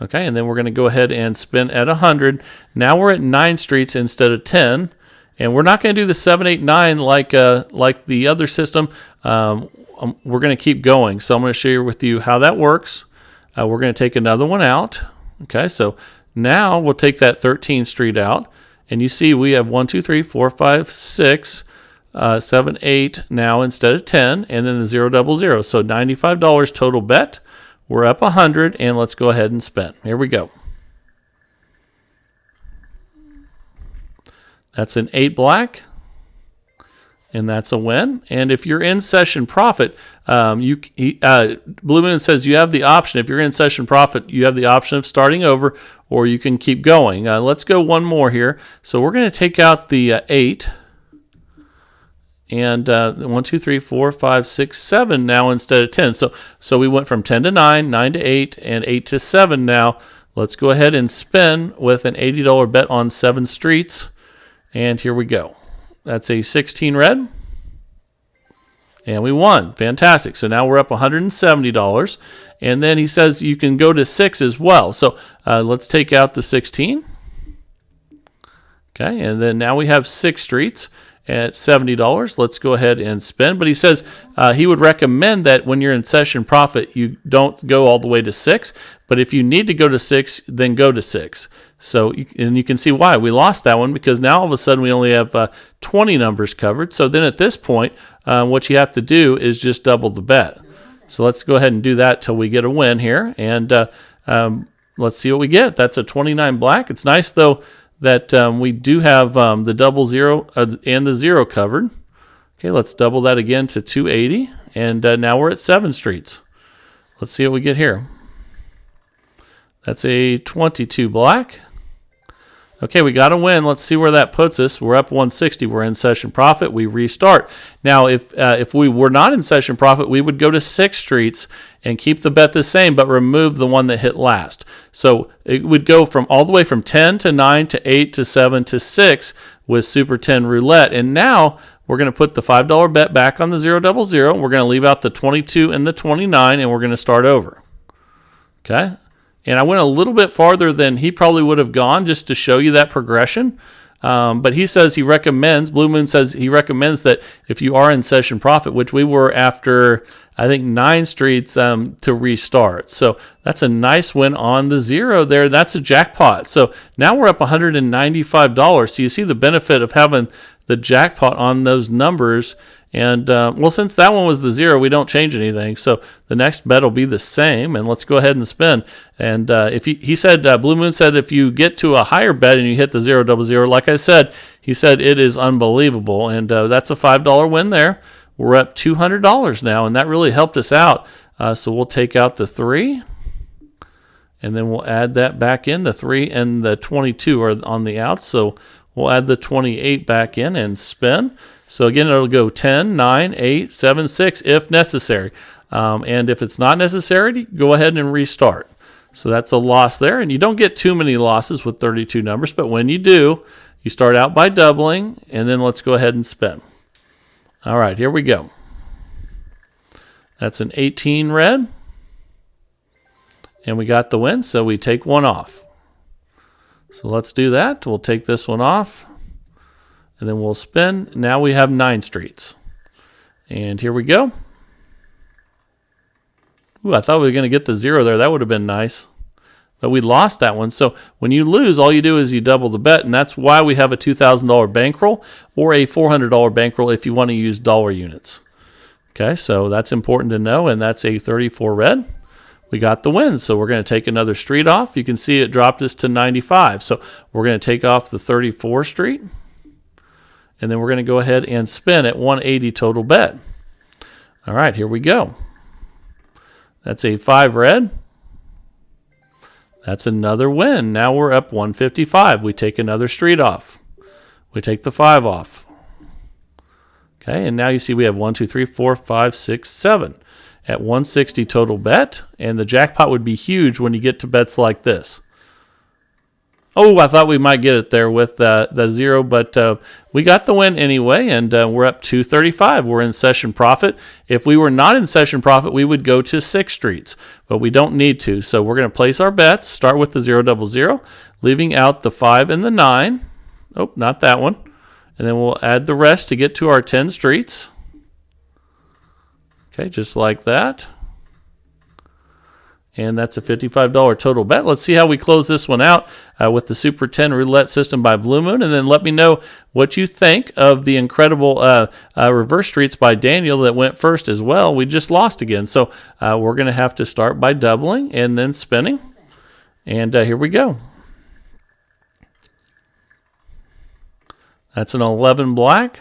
Okay, and then we're going to go ahead and spin at 100. Now we're at 9 streets instead of 10. And we're not going to do the 7, 8, 9 like the other system. We're going to keep going. So I'm going to share with you how that works. We're going to take another one out. Okay, so now we'll take that 13th street out. And you see we have 1, 2, 3, 4, 5, 6, 7, 8 now instead of 10, and then the 0 double 0. So $95 total bet. We're up 100, and let's go ahead and spin. Here we go. That's an 8 black, and that's a win. And if you're in session profit, Blue Moon says you have the option. If you're in session profit, you have the option of starting over, or you can keep going. Let's go one more here. So we're going to take out the 8. And 1, 2, 3, 4, 5, 6, 7 now instead of 10. So we went from 10 to 9, 9 to 8, and 8 to 7 now. Let's go ahead and spin with an $80 bet on 7 streets. And here we go. That's a 16 red. And we won. Fantastic. So now we're up $170. And then he says you can go to 6 as well. So let's take out the 16. Okay, and then now we have 6 streets at $70. Let's go ahead and spin. But he says he would recommend that when you're in session profit, you don't go all the way to 6. But if you need to go to 6, then go to 6. So, and you can see why. We lost that one because now all of a sudden we only have 20 numbers covered. So then at this point, what you have to do is just double the bet. So let's go ahead and do that till we get a win here. And let's see what we get. That's a 29 black. It's nice, though, that we do have the double 0 and the 0 covered. Okay, let's double that again to 280. And now we're at 7 streets. Let's see what we get here. That's a 22 black. Okay, we got a win. Let's see where that puts us. We're up 160. We're in session profit. We restart. Now, if we were not in session profit, we would go to 6 streets and keep the bet the same, but remove the one that hit last. So it would go from all the way from 10 to 9 to 8 to 7 to 6 with Super 10 Roulette. And now we're going to put the $5 bet back on the 0 double 0. We're going to leave out the 22 and the 29, and we're going to start over. Okay? And I went a little bit farther than he probably would have gone just to show you that progression. But he says he recommends, Blue Moon says he recommends that if you are in session profit, which we were after, I think, 9 streets to restart. So that's a nice win on the 0 there. That's a jackpot. So now we're up $195. So you see the benefit of having the jackpot on those numbers. And, well, since that one was the 0, we don't change anything. So the next bet will be the same. And let's go ahead and spin. And if he said, Blue Moon said, if you get to a higher bet and you hit the 0 double 0, like I said, he said it is unbelievable. And that's a $5 win there. We're up $200 now. And that really helped us out. So we'll take out the 3. And then we'll add that back in. The 3 and the 22 are on the outs. So we'll add the 28 back in and spin. So again, it'll go 10, 9, 8, 7, 6 if necessary. And if it's not necessary, go ahead and restart. So that's a loss there. And you don't get too many losses with 32 numbers. But when you do, you start out by doubling. And then let's go ahead and spin. All right, here we go. That's an 18 red. And we got the win, so we take one off. So let's do that. We'll take this one off. And then we'll spin. Now we have 9 streets. And here we go. Ooh, I thought we were going to get the 0 there. That would have been nice. But we lost that one. So when you lose, all you do is you double the bet. And that's why we have a $2,000 bankroll or a $400 bankroll if you want to use dollar units. Okay, so that's important to know. And that's a 34 red. We got the win. So we're going to take another street off. You can see it dropped us to 95. So we're going to take off the 34 street. And then we're going to go ahead and spin at 180 total bet. All right, here we go. That's a 5 red. That's another win. Now we're up 155. We take another street off. We take the 5 off. Okay, and now you see we have 1, 2, 3, 4, 5, 6, 7 at 160 total bet, and the jackpot would be huge when you get to bets like this. Oh, I thought we might get it there with the 0, but we got the win anyway, and we're up 235. We're in session profit. If we were not in session profit, we would go to 6 streets, but we don't need to. So we're going to place our bets, start with the 0, 0, 0, leaving out the 5 and the 9. Oh, not that one. And then we'll add the rest to get to our 10 streets. Okay, just like that. And that's a $55 total bet. Let's see how we close this one out with the Super 10 Roulette System by Blue Moon. And then let me know what you think of the incredible reverse streets by Daniel that went first as well. We just lost again. So we're going to have to start by doubling and then spinning. And here we go. That's an 11 black.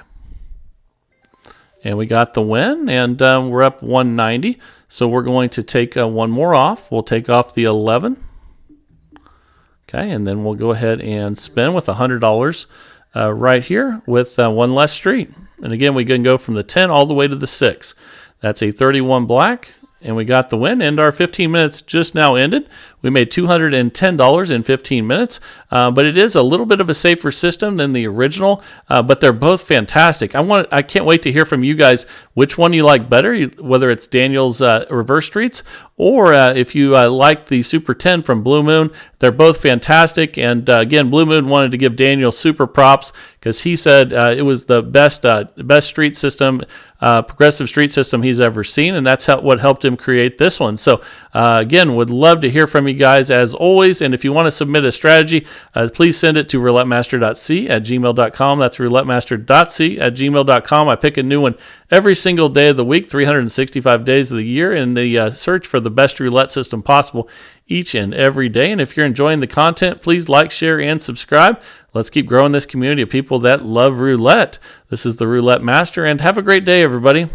And we got the win, and we're up 190. So we're going to take one more off. We'll take off the 11. Okay, and then we'll go ahead and spin with $100 right here with one less street. And again, we can go from the 10 all the way to the 6. That's a 31 black, and we got the win, and our 15 minutes just now ended. We made $210 in 15 minutes, but it is a little bit of a safer system than the original, but they're both fantastic. I can't wait to hear from you guys which one you like better, whether it's Daniel's reverse streets or if you like the Super 10 from Blue Moon. They're both fantastic, and again, Blue Moon wanted to give Daniel super props because he said it was the best street system, progressive street system he's ever seen, and that's what helped him create this one. So again, would love to hear from you guys as always, and if you want to submit a strategy, please send it to roulettemaster.c@gmail.com. That's roulettemaster.c@gmail.com. I pick a new one every single day of the week, 365 days of the year, in the search for the best roulette system possible each and every day. And if you're enjoying the content, please like, share, and subscribe. Let's keep growing this community of people that love roulette. This is the Roulette Master, and have a great day, everybody.